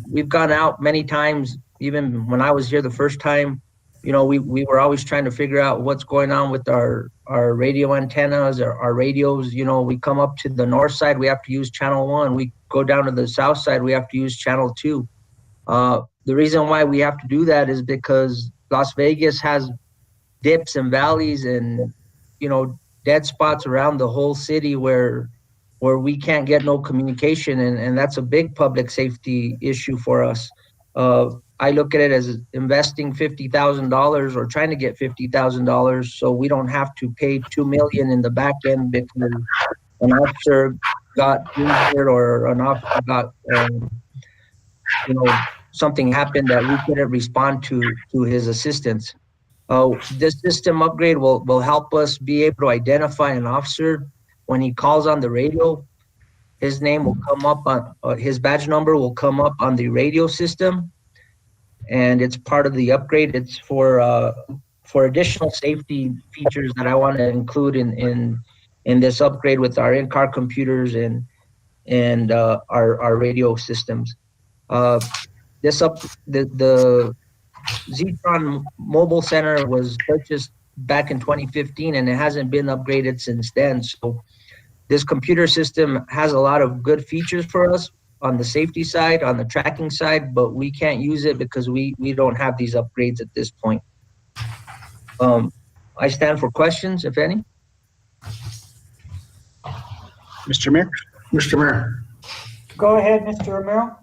We've gone out many times, even when I was here the first time, you know, we were always trying to figure out what's going on with our radio antennas, our radios. You know, we come up to the north side, we have to use channel 1. We go down to the south side, we have to use channel 2. The reason why we have to do that is because Las Vegas has dips and valleys and, you know, dead spots around the whole city where we can't get no communication, and that's a big public safety issue for us. I look at it as investing $50,000 or trying to get $50,000 so we don't have to pay $2 million in the back end because an officer got injured or an officer got, you know, something happened that we couldn't respond to his assistance. This system upgrade will help us be able to identify an officer when he calls on the radio. His name will come up on his badge number will come up on the radio system, and it's part of the upgrade. It's for additional safety features that I want to include in this upgrade with our in-car computers and our radio systems. The Zetron Mobile Center was purchased back in 2015 and it hasn't been upgraded since then. So this computer system has a lot of good features for us on the safety side, on the tracking side, but we can't use it because we don't have these upgrades at this point. I stand for questions, if any. Mr. Mayor? Mr. Mayor. Go ahead, Mr. Romero.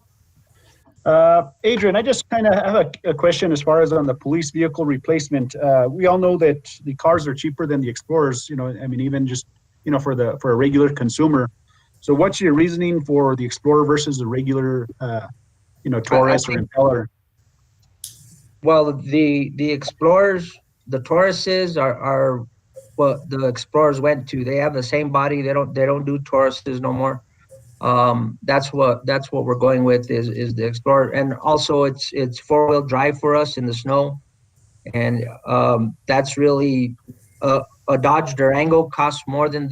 Adrian, I just kind of have a question as far as on the police vehicle replacement. We all know that the cars are cheaper than the Explorers, you know, I mean, even just, you know, for a regular consumer. So what's your reasoning for the Explorer versus the regular, you know, Taurus or Impala? Well, the Explorers, the Tauruses are what the Explorers went to. They have the same body. They don't do Tauruses no more. That's what we're going with is the Explorer, and also it's 4-wheel drive for us in the snow, and that's really a Dodge Durango costs more than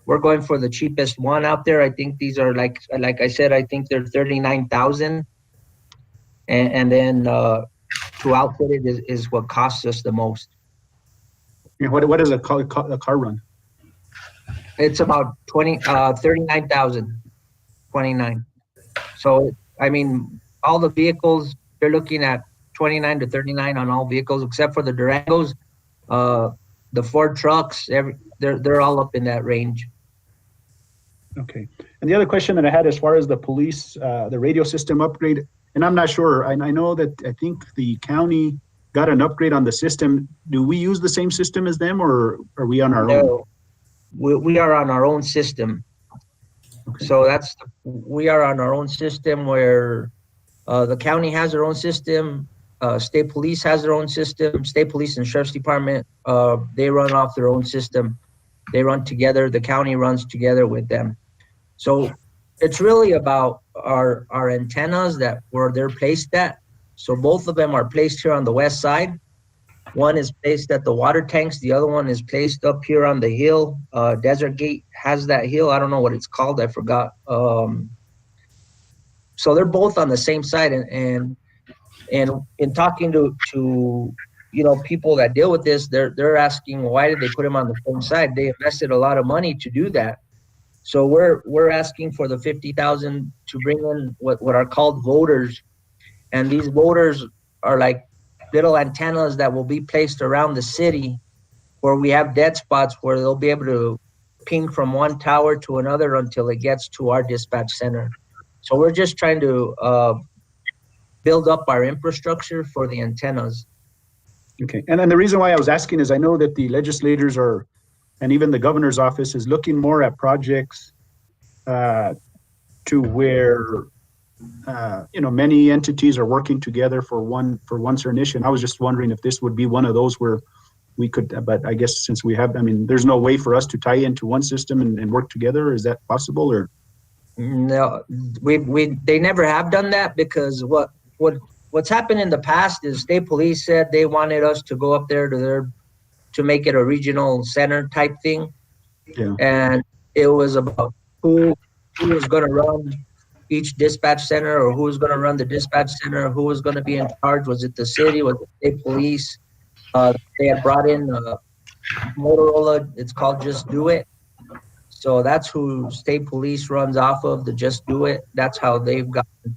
we're going for the cheapest one out there. I think these are like I said, I think they're $39,000, and then to outfit it is what costs us the most. Yeah, what does a car run? It's about 39,000. 29. So, I mean, all the vehicles, they're looking at 29 to 39 on all vehicles, except for the Durangos, the Ford trucks, they're all up in that range. Okay. And the other question that I had as far as the police, the radio system upgrade, and I'm not sure, I know that I think the county got an upgrade on the system. Do we use the same system as them, or are we on our own? We are on our own system. Okay. So we are on our own system where the county has their own system, state police has their own system, state police and sheriff's department, they run off their own system. They run together, the county runs together with them. So it's really about our antennas where they're placed at. So both of them are placed here on the west side. One is placed at the water tanks. The other one is placed up here on the hill. Desert Gate has that hill. I don't know what it's called. I forgot. So they're both on the same side. And in talking to you know, people that deal with this, they're asking why did they put them on the same side? They invested a lot of money to do that. So we're asking for the $50,000 to bring in what are called voters, and these voters are like little antennas that will be placed around the city where we have dead spots where they'll be able to ping from one tower to another until it gets to our dispatch center. So we're just trying to build up our infrastructure for the antennas. Okay, and then the reason why I was asking is I know that the legislators and even the governor's office is looking more at projects to where you know, many entities are working together for one certain issue. And I was just wondering if this would be one of those where we could, but I guess since we have, I mean, there's no way for us to tie into one system and work together. Is that possible, or? No, they never have done that because what what's happened in the past is state police said they wanted us to go up there to make it a regional center type thing. Yeah. And it was about who was going to run each dispatch center, or who was going to run the dispatch center, who was going to be in charge. Was it the city? Was it state police? They had brought in Motorola. It's called Just Do It. So that's who state police runs off of, the Just Do It. That's how they've gotten.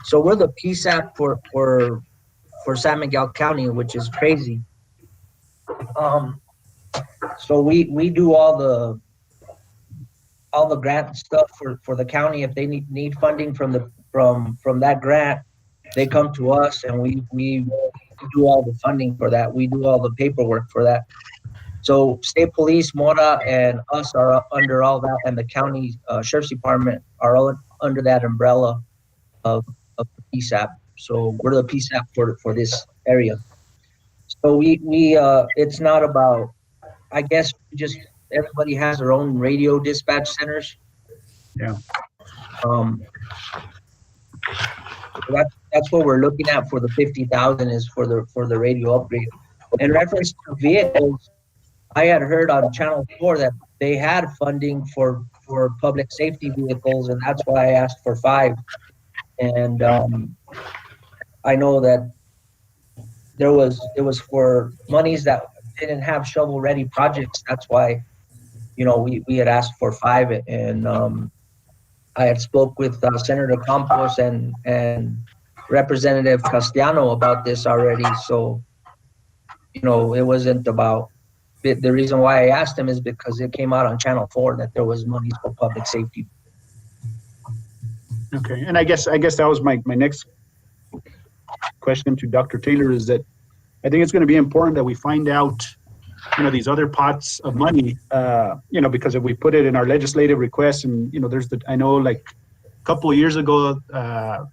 So we're the PSAP for San Miguel County, which is crazy. So we do all the grant stuff for the county. If they need funding from that grant, they come to us, and we do all the funding for that. We do all the paperwork for that. So state police, MORA, and us are under all that, and the county sheriff's department are all under that umbrella of the PSAP. So we're the PSAP for this area. So we it's not about, I guess, just everybody has their own radio dispatch centers. Yeah. That's what we're looking at for the 50,000 is for the radio upgrade. In reference to vehicles, I had heard on Channel 4 that they had funding for public safety vehicles, and that's why I asked for 5. And I know that it was for monies that didn't have shovel-ready projects. That's why, we had asked for 5, and I had spoke with Senator Campos and Representative Castellano about this already. So, it wasn't about. The reason why I asked him is because it came out on Channel 4 that there was money for public safety. Okay, and I guess that was my next question to Dr. Taylor, is that I think it's going to be important that we find out, these other pots of money, because if we put it in our legislative request, and I know like a couple of years ago, the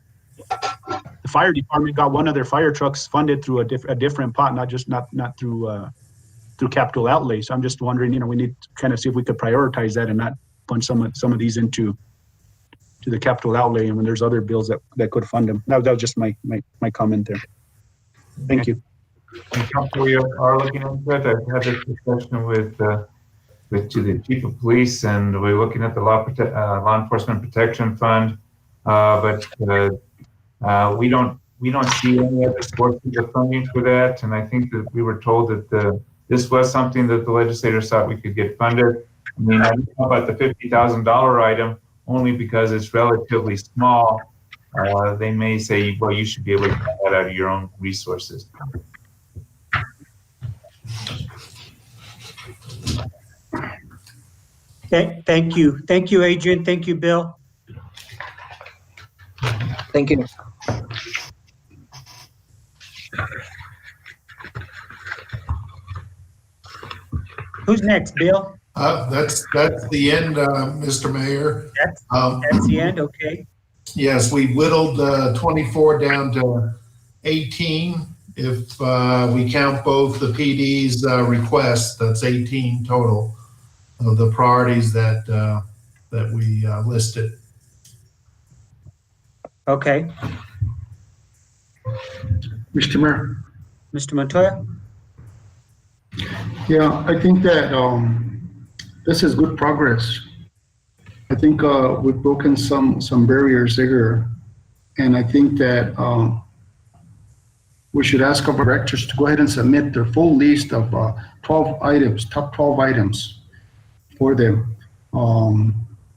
fire department got one of their fire trucks funded through a different pot, not through capital outlay. So I'm just wondering, we need to kind of see if we could prioritize that and not punch some of these into the capital outlay, and when there's other bills that could fund them. That was just my comment there. Thank you. We are looking into it. I've had this discussion with the chief of police, and we're looking at the law enforcement protection fund, but we don't see any other sources of funding for that. And I think that we were told that this was something that the legislators thought we could get funded. I mean, I don't know about the $50,000 item, only because it's relatively small. They may say, well, you should be able to get that out of your own resources. Okay, thank you. Thank you, Adrian. Thank you, Bill. Thank you. Who's next, Bill? That's the end, Mr. Mayor. That's the end, okay. Yes, we whittled 24 down to 18. If we count both the PD's requests, that's 18 total of the priorities that we listed. Okay. Mr. Mayor. Mr. Montoya? Yeah, I think that this is good progress. I think we've broken some barriers there, and I think that we should ask our directors to go ahead and submit their full list of 12 items, top 12 items for them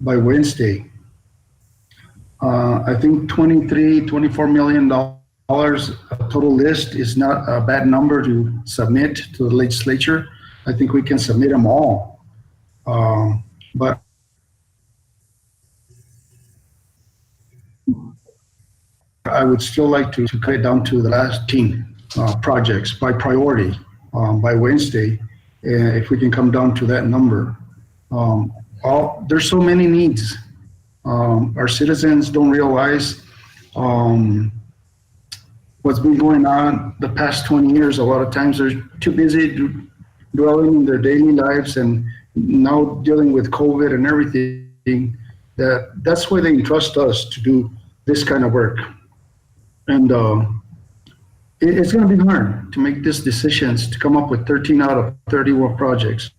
by Wednesday. I think $24 million total list is not a bad number to submit to the legislature. I think we can submit them all. But I would still like to cut it down to the last 10 projects by priority by Wednesday, if we can come down to that number. There's so many needs. Our citizens don't realize what's been going on the past 20 years. A lot of times they're too busy dwelling in their daily lives, and now dealing with COVID and everything, that's why they entrust us to do this kind of work. And it's going to be hard to make these decisions to come up with 13 out of 31 projects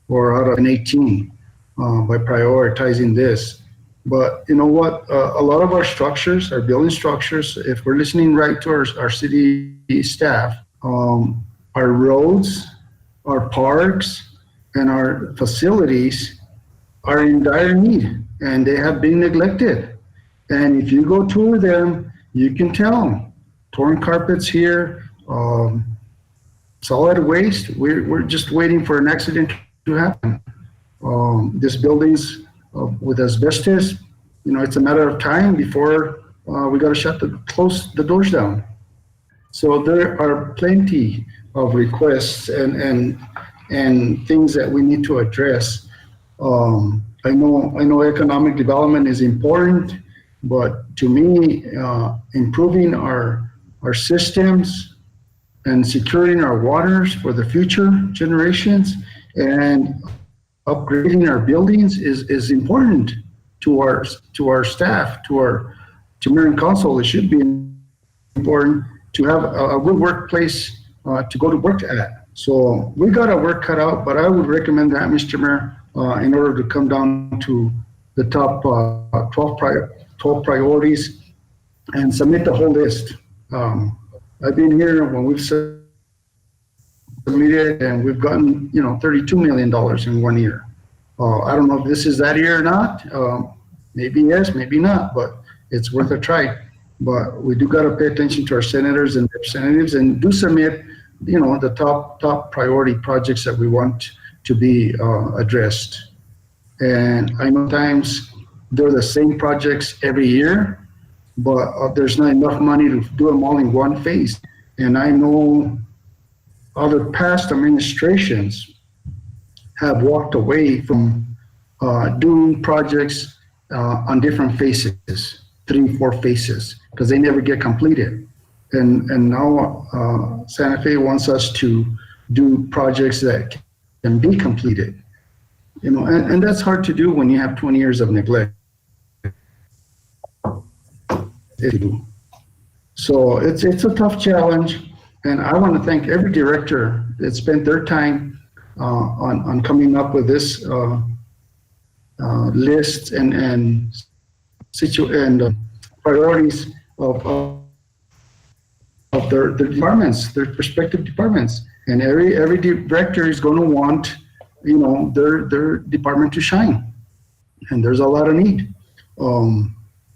or out of an 18 by prioritizing this. But you know what? A lot of our structures, our building structures, if we're listening right to our city staff, our roads, our parks, and our facilities are in dire need, and they have been neglected. And if you go tour them, you can tell. Torn carpets here, solid waste. We're just waiting for an accident to happen. This building's with asbestos, you know, it's a matter of time before we got to close the doors down. So there are plenty of requests and things that we need to address. I know economic development is important, but to me, improving our systems and securing our waters for the future generations and upgrading our buildings is important to our staff, to Mayor and Council. It should be important to have a good workplace to go to work at. So we got our work cut out, but I would recommend that, Mr. Mayor, in order to come down to the top 12 priorities and submit the whole list. I've been here when we've submitted and we've gotten, $32 million in 1 year. I don't know if this is that year or not. Maybe yes, maybe not, but it's worth a try. But we do got to pay attention to our senators and representatives and do submit, the top priority projects that we want to be addressed. And I know times they're the same projects every year, but there's not enough money to do them all in one phase. And I know other past administrations have walked away from doing projects on different phases, 3, 4 phases, because they never get completed. And now Santa Fe wants us to do projects that can be completed. And that's hard to do when you have 20 years of neglect. So it's a tough challenge, and I want to thank every director that spent their time on coming up with this list and priorities of their departments, their respective departments. And every director is going to want, their department to shine. And there's a lot of need.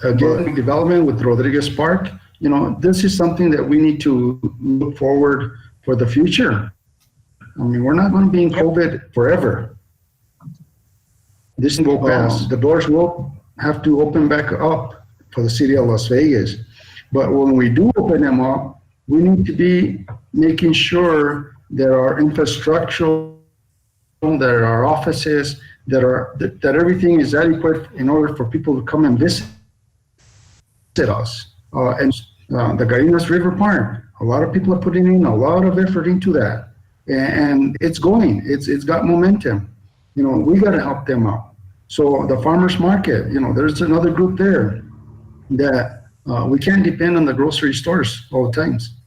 Again, development with Rodriguez Park, this is something that we need to look forward for the future. I mean, we're not going to be in COVID forever. This will go past. The doors will have to open back up for the city of Las Vegas. But when we do open them up, we need to be making sure that our infrastructure, that our offices, that everything is adequate in order for people to come and visit us. And the Gallinas River Park, a lot of people are putting in a lot of effort into that. And it's going, it's got momentum. We got to help them out. So the farmers market, there's another group there that we can't depend on the grocery stores all the times.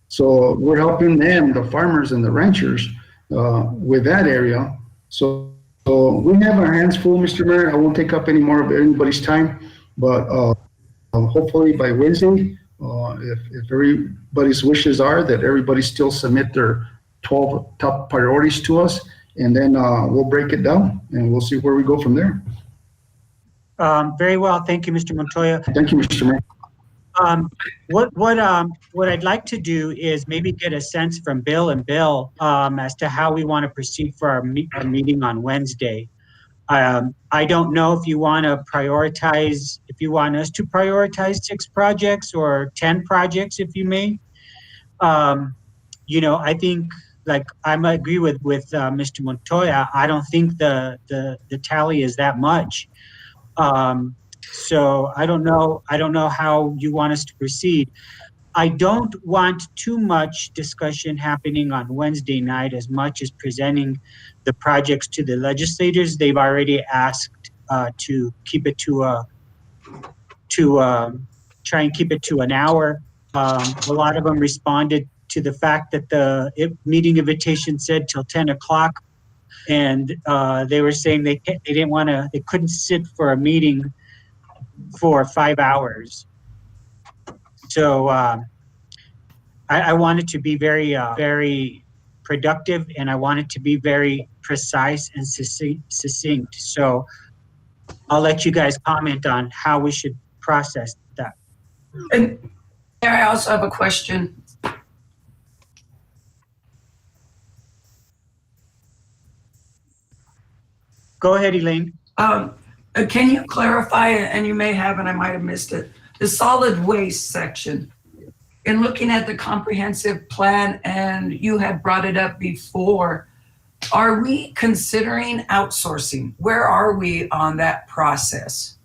So we're helping them, the farmers and the ranchers, with that area. So we have our hands full, Mr. Mayor. I won't take up any more of anybody's time, but hopefully by Wednesday, if everybody's wishes are that everybody still submit their 12 top priorities to us, and then we'll break it down and we'll see where we go from there. Very well. Thank you, Mr. Montoya. Thank you, Mr. Mayor. What I'd like to do is maybe get a sense from Bill as to how we want to proceed for our meeting on Wednesday. I don't know if you want us to prioritize 6 projects or 10 projects, if you may. I think, I might agree with Mr. Montoya. I don't think the tally is that much. So I don't know how you want us to proceed. I don't want too much discussion happening on Wednesday night as much as presenting the projects to the legislators. They've already asked to keep it to try and keep it to an hour. A lot of them responded to the fact that the meeting invitation said till 10 o'clock. And they were saying they didn't want to, they couldn't sit for a meeting for 5 hours. So I want it to be very, very productive, and I want it to be very precise and succinct. So I'll let you guys comment on how we should process that. And I also have a question. Go ahead, Elaine. Can you clarify, and you may have, and I might have missed it, the solid waste section? In looking at the comprehensive plan, and you had brought it up before, are we considering outsourcing? Where are we on that process?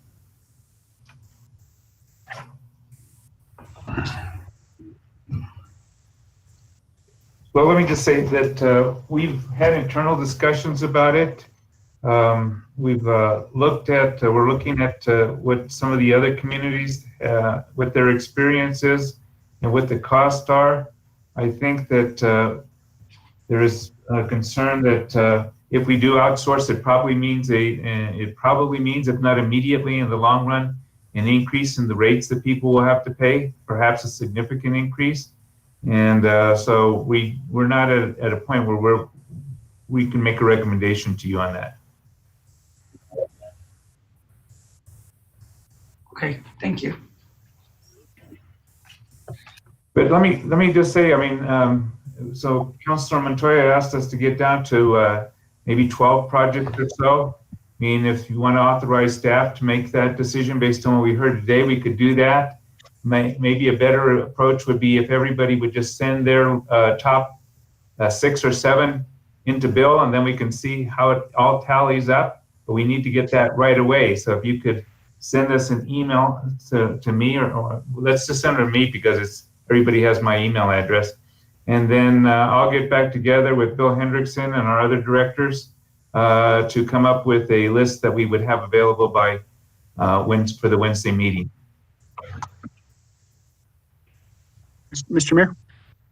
Well, let me just say that we've had internal discussions about it. We've looked at, we're looking at what some of the other communities, what their experience is and what the costs are. I think that there is a concern that if we do outsource, it probably means, if not immediately in the long run, an increase in the rates that people will have to pay, perhaps a significant increase. And so we're not at a point where we can make a recommendation to you on that. Okay, thank you. But let me just say, I mean, so Councilor Montoya asked us to get down to maybe 12 projects or so. I mean, if you want to authorize staff to make that decision based on what we heard today, we could do that. Maybe a better approach would be if everybody would just send their top 6 or 7 into Bill, and then we can see how it all tallies up. But we need to get that right away. So if you could send us an email to me, or let's just send it to me because everybody has my email address. And then I'll get back together with Bill Hendrickson and our other directors to come up with a list that we would have available by for the Wednesday meeting. Mr. Mayor?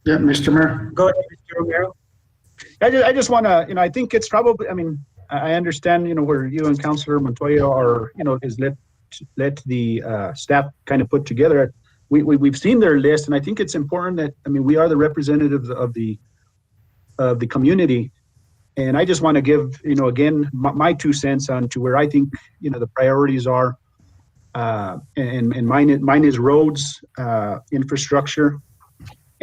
Yeah, Mr. Mayor. Go ahead, Mr. Romero. I just want to, I think it's probably, I understand, where you and Councilor Montoya are, is let the staff kind of put together. We've seen their list, and I think it's important that, we are the representatives of the community. And I just want to give, again, my 2 cents on to where I think, the priorities are. And mine is roads, infrastructure.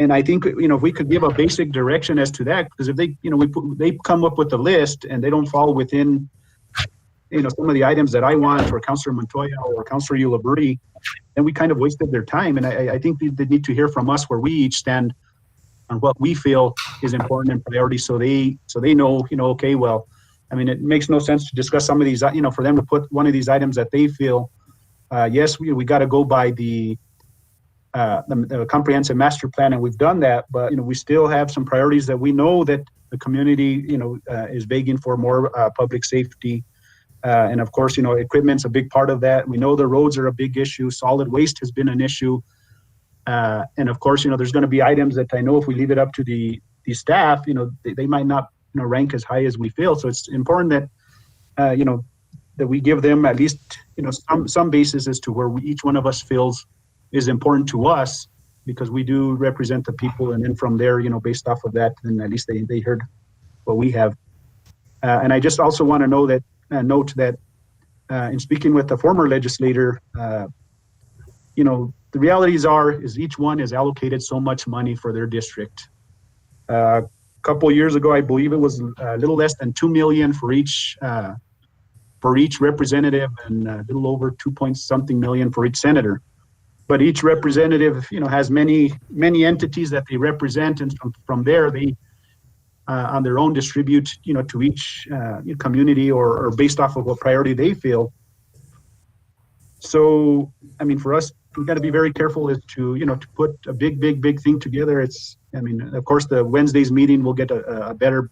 And I think, if we could give a basic direction as to that, because if they, they come up with a list and they don't fall within, some of the items that I want for Councilor Montoya or Councilor Ulibarri, then we kind of wasted their time. And I think they need to hear from us where we each stand on what we feel is important and priority. So they know, okay, well, it makes no sense to discuss some of these, for them to put one of these items that they feel, yes, we got to go by the comprehensive master plan, and we've done that, but we still have some priorities that we know that the community is begging for more public safety, and of course equipment's a big part of that. We know the roads are a big issue. Solid waste has been an issue, and of course there's going to be items that I know if we leave it up to the staff, they might not rank as high as we feel. So it's important that that we give them at least some basis as to where each one of us feels is important to us, because we do represent the people, and then from there, based off of that, then at least they heard what we have. And I just also want to know that note that in speaking with the former legislator, the realities is each one is allocated so much money for their district. A couple of years ago, I believe it was a little less than $2 million for each representative, and a little over 2-point-something million for each senator. But each representative, has many entities that they represent, and from there they, on their own, distribute, to each community or based off of what priority they feel. So, for us, we've got to be very careful as to, to put a big thing together. It's, of course, the Wednesday's meeting will get a better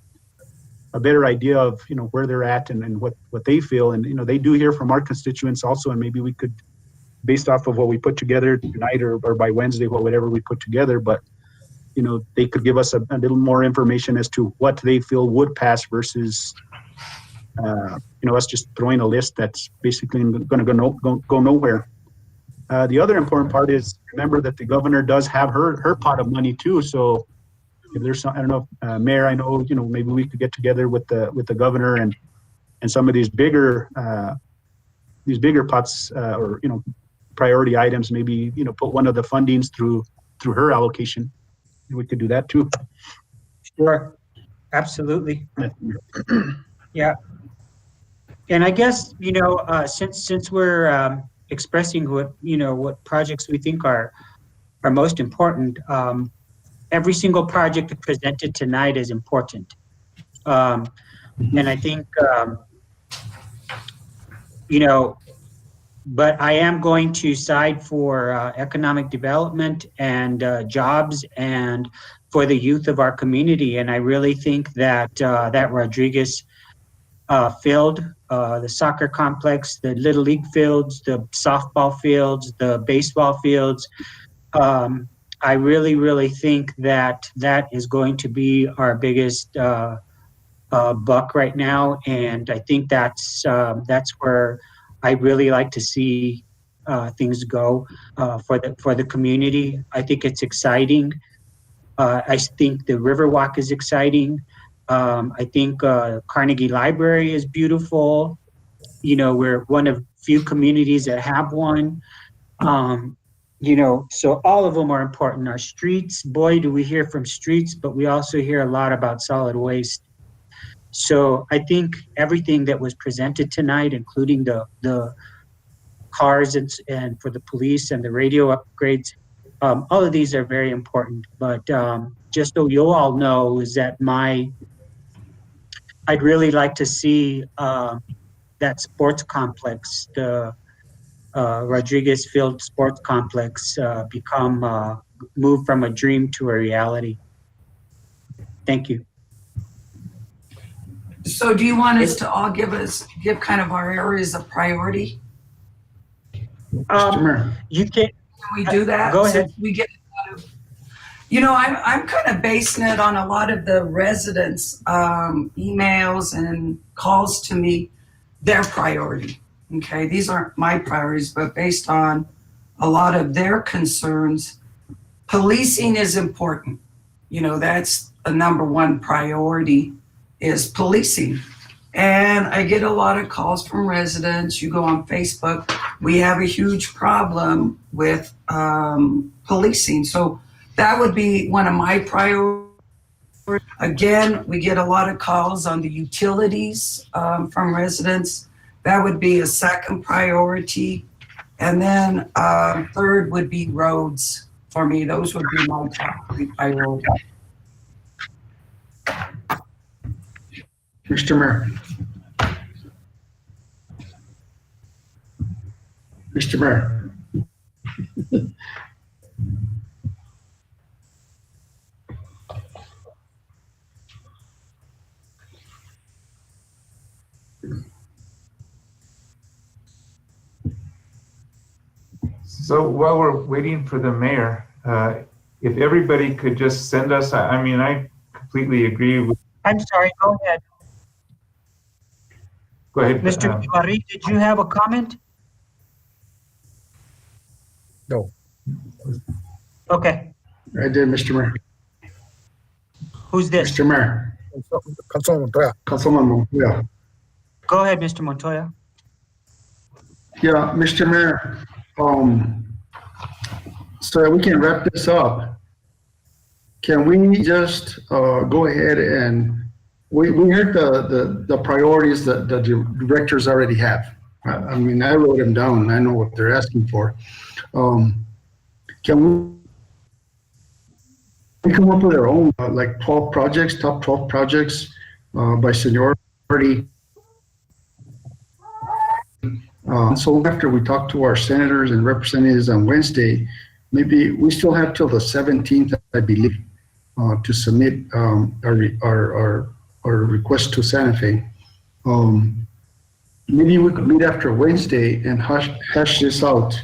idea of, where they're at and what they feel, and they do hear from our constituents also, and maybe we could based off of what we put together tonight or by Wednesday, whatever we put together, but they could give us a little more information as to what they feel would pass versus, us just throwing a list that's basically going to go nowhere. The other important part is remember that the governor does have her pot of money too. So if there's some, I don't know, Mayor, I know, maybe we could get together with the governor and some of these bigger pots or priority items, maybe put one of the fundings through her allocation. We could do that too. Sure, absolutely. Yeah. And I guess, since we're expressing what projects we think are most important, every single project presented tonight is important. And I think, but I am going to side for economic development and jobs and for the youth of our community. And I really think that that Rodriguez field, the soccer complex, the Little League fields, the softball fields, the baseball fields, I really, really think that is going to be our biggest buck right now. And I think that's where I really like to see things go for the community. I think it's exciting. I think the Riverwalk is exciting. I think Carnegie Library is beautiful. We're one of few communities that have one. So all of them are important. Our streets, boy, do we hear from streets, but we also hear a lot about solid waste. So I think everything that was presented tonight, including the cars and for the police and the radio upgrades, all of these are very important. But just so you all know is that I'd really like to see that sports complex, the Rodriguez Field Sports Complex, become move from a dream to a reality. Thank you. So do you want us to all give kind of our areas of priority? You can. Can we do that? Go ahead. We get I'm kind of basing it on a lot of the residents' emails and calls to me, their priority. Okay, these aren't my priorities, but based on a lot of their concerns, policing is important. That's a number one priority is policing. And I get a lot of calls from residents. You go on Facebook, we have a huge problem with policing. So that would be one of my priorities. Again, we get a lot of calls on the utilities from residents. That would be a second priority. And then third would be roads for me. Those would be my top three priorities. Mr. Mayor. Mr. Mayor. So while we're waiting for the mayor, if everybody could just send us, I completely agree with. I'm sorry, go ahead. Go ahead. Mr. Ibarri, did you have a comment? No. Okay. I did, Mr. Mayor. Who's this? Mr. Mayor. Councilman Montoya. Councilman Montoya. Go ahead, Mr. Montoya. Yeah, Mr. Mayor, so we can wrap this up. Can we just go ahead and we heard the priorities that the directors already have. I wrote them down. I know what they're asking for. Can we come up with our own like 12 projects, top 12 projects by seniority? So after we talk to our senators and representatives on Wednesday, maybe we still have till the 17th, I believe, to submit our request to Santa Fe. Maybe we could meet after Wednesday and hash this out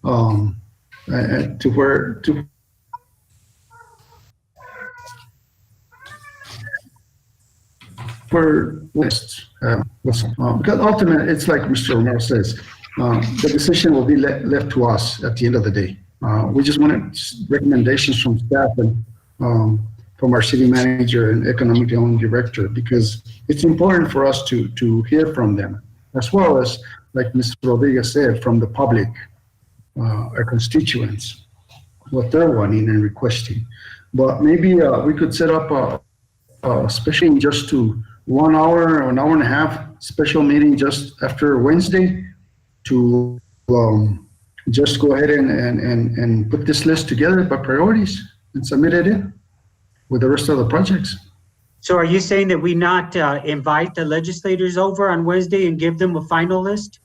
to where because ultimately, it's like Mr. Romero says, the decision will be left to us at the end of the day. We just wanted recommendations from staff and from our city manager and economic development director, because it's important for us to hear from them, as well as, like Mr. Rodriguez said, from the public, our constituents, what they're wanting and requesting. But maybe we could set up a special just to 1 hour or an hour and a half special meeting just after Wednesday to just go ahead and put this list together by priorities and submit it in with the rest of the projects. So are you saying that we not invite the legislators over on Wednesday and give them a final list?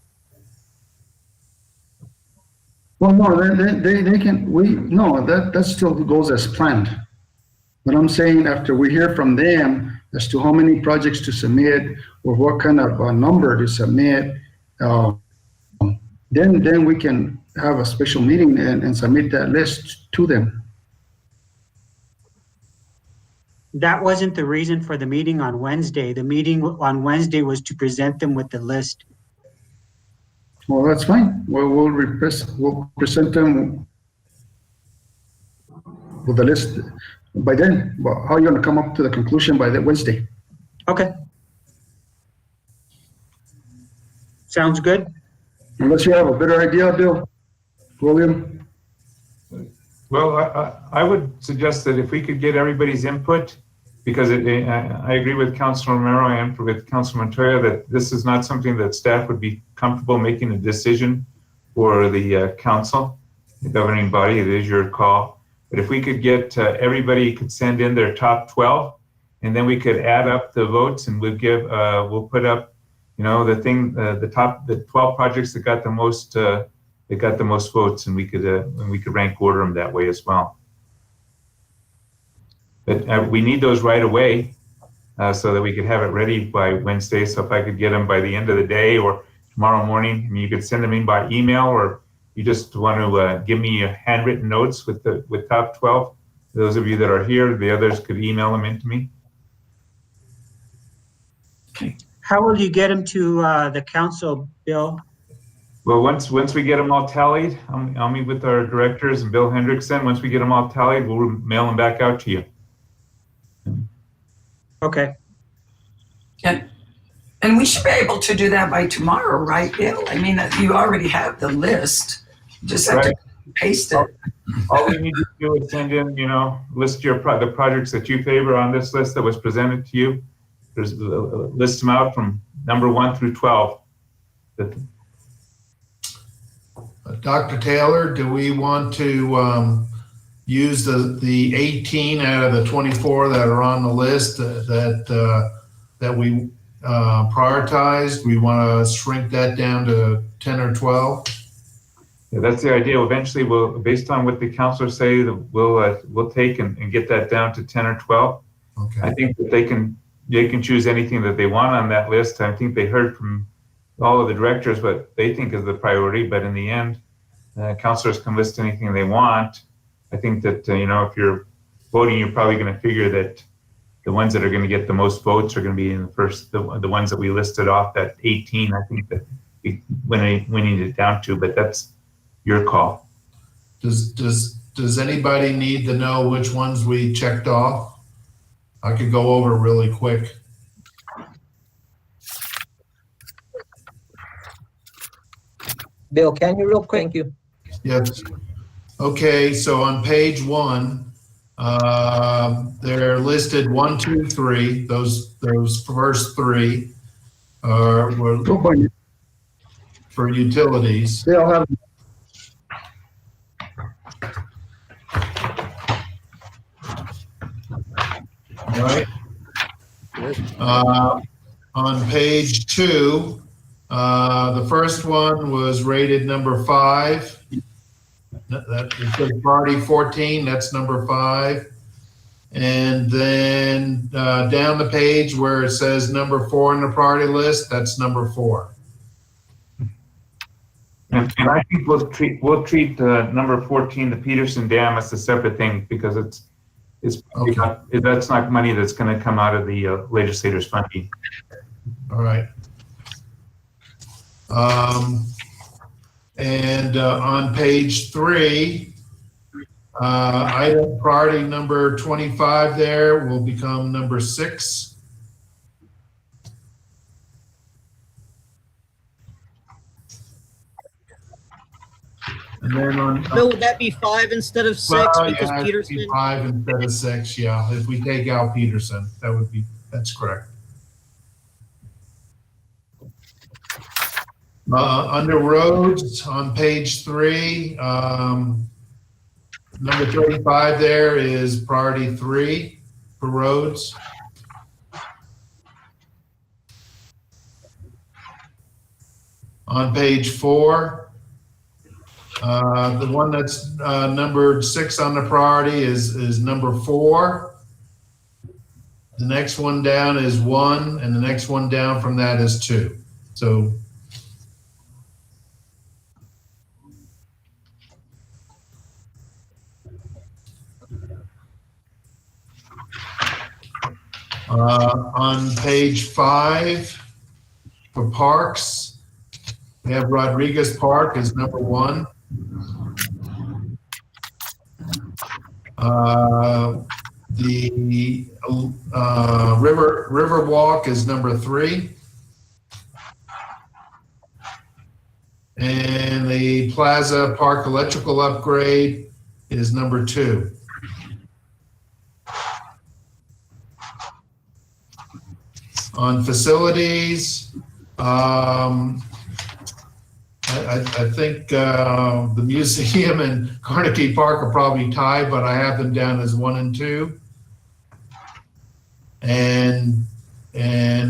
Well, no, they can, that still goes as planned. But I'm saying after we hear from them as to how many projects to submit or what kind of number to submit, then we can have a special meeting and submit that list to them. That wasn't the reason for the meeting on Wednesday. The meeting on Wednesday was to present them with the list. Well, that's fine. We'll present them with the list by then. Well, how are you going to come up to the conclusion by that Wednesday? Okay. Sounds good. Unless you have a better idea, Bill, William. Well, I would suggest that if we could get everybody's input, because I agree with Councilor Romero and with Councilor Montoya that this is not something that staff would be comfortable making a decision for the council, the governing body. It is your call. But if we could get everybody could send in their top 12, and then we could add up the votes, and we'll put up, the 12 projects that got the most votes, and we could rank order them that way as well. But we need those right away so that we could have it ready by Wednesday. So if I could get them by the end of the day or tomorrow morning, you could send them in by email, or you just want to give me handwritten notes with top 12. Those of you that are here, the others could email them in to me. Okay. How will you get them to the council, Bill? Well, once we get them all tallied, I'll meet with our directors and Bill Hendrickson. Once we get them all tallied, we'll mail them back out to you. Okay. And we should be able to do that by tomorrow, right, Bill? I mean, you already have the list. You just have to paste it. All we need to do is send in, list the projects that you favor on this list that was presented to you. List them out from number 1 through 12. Dr. Taylor, do we want to use the 18 out of the 24 that are on the list that we prioritized? We want to shrink that down to 10 or 12? Yeah, that's the idea. Eventually, based on what the councilors say, we'll take and get that down to 10 or 12. Okay. I think that they can choose anything that they want on that list. I think they heard from all of the directors what they think is the priority, but in the end, councilors can list anything they want. I think that, if you're voting, you're probably going to figure that the ones that are going to get the most votes are going to be in the first, the ones that we listed off, that 18, I think that we winning it down to, but that's your call. Does anybody need to know which ones we checked off? I could go over really quick. Bill, can you real quick? Thank you. Yes. Okay, so on page 1, they're listed 1, 2, 3. Those first 3 were for utilities. They'll have. Right. On page 2, the first one was rated number 5. That is priority 14. That's number 5. And then down the page where it says number 4 in the priority list, that's number 4. And I think we'll treat number 14, the Peterson Dam, as a separate thing because that's not money that's going to come out of the legislators' funding. All right. And on page 3, item priority number 25 there will become number 6. And then on. Bill, would that be 5 instead of 6 because yeah, Peterson? it'd be 5 instead of 6, yeah. If we take out Peterson, that's correct. Under roads on page 3, number 35 there is priority 3 for roads. On page 4, the one that's numbered 6 on the priority is number 4. The next one down is 1, and the next one down from that is 2. So on page 5 for parks, we have Rodriguez Park as number 1. The River Walk is number 3. And the Plaza Park electrical upgrade is number 2. On facilities, I think the museum and Carnegie Park are probably tied, but I have them down as 1 and 2. And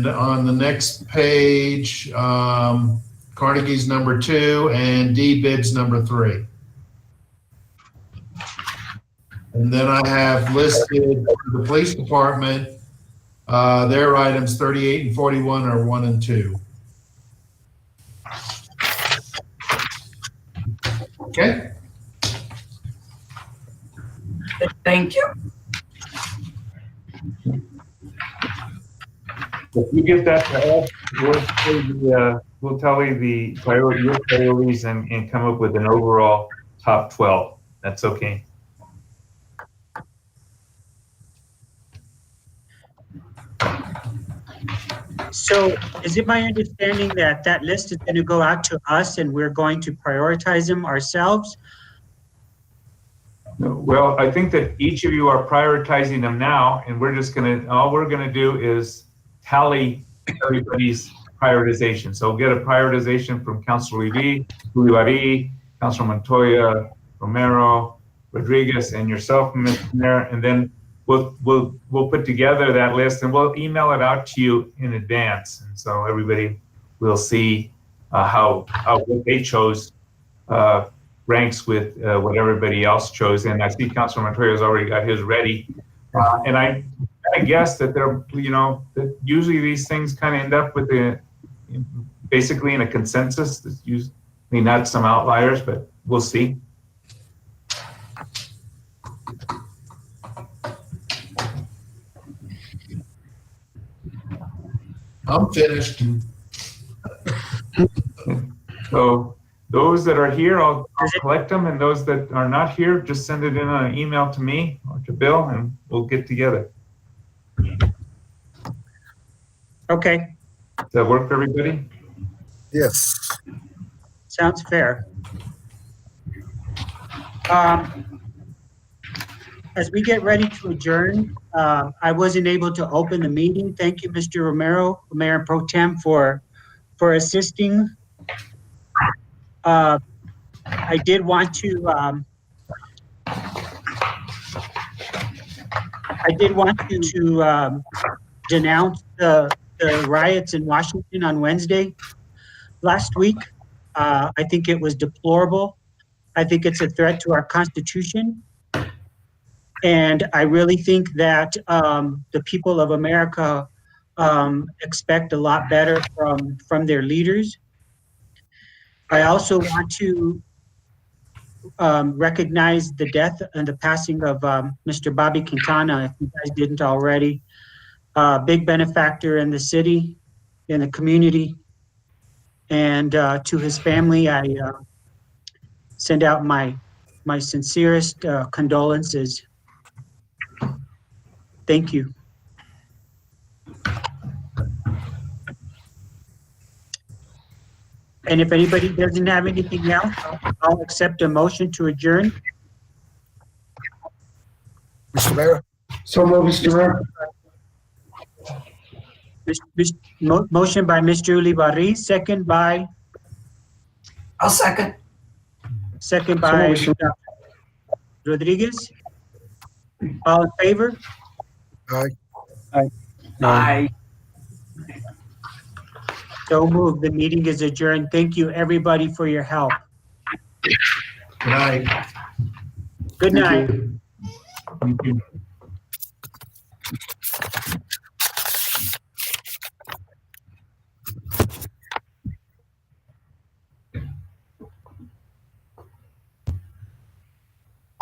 on the next page, Carnegie's number 2 and D-Bid's number 3. And then I have listed the police department, their items 38 and 41 are 1 and 2. Okay. Thank you. If you get that to us, we'll tally your priorities and come up with an overall top 12. That's okay. So is it my understanding that that list is going to go out to us and we're going to prioritize them ourselves? Well, I think that each of you are prioritizing them now, and all we're gonna do is tally everybody's prioritization. So we'll get a prioritization from Councilor Levy, Ulibarri, Councilor Montoya, Romero, Rodriguez, and yourself, Mr. Mayor, and then we'll put together that list and we'll email it out to you in advance, and so everybody will see how what they chose ranks with what everybody else chose. And I see Councilor Montoya's already got his ready, and I guess that that usually these things kind of end up with basically in a consensus. There's usually not some outliers, but we'll see. I'm finished. So those that are here, I'll collect them, and those that are not here, just send it in on an email to me or to Bill, and we'll get together. Okay. Does that work for everybody? Yes. Sounds fair. As we get ready to adjourn, I wasn't able to open the meeting. Thank you, Mr. Romero, Mayor Pro Tem, for assisting. I did want to denounce the riots in Washington on Wednesday last week. I think it was deplorable. I think it's a threat to our Constitution. And I really think that the people of America expect a lot better from their leaders. I also want to recognize the death and the passing of Mr. Bobby Quintana, if you guys didn't already. Big benefactor in the city, in the community. And to his family, I send out my sincerest condolences. Thank you. And if anybody doesn't have anything else, I'll accept a motion to adjourn. Mr. Mayor, So move, Mr. Mayor. Motion by Mr. Ulibarri, second by I'll second. by So moved, Mr. Rodriguez. All in favor? aye. Aye. So moved. The meeting is adjourned. Thank you, everybody, for your help. Good night. Good night. Thank you. Thank you.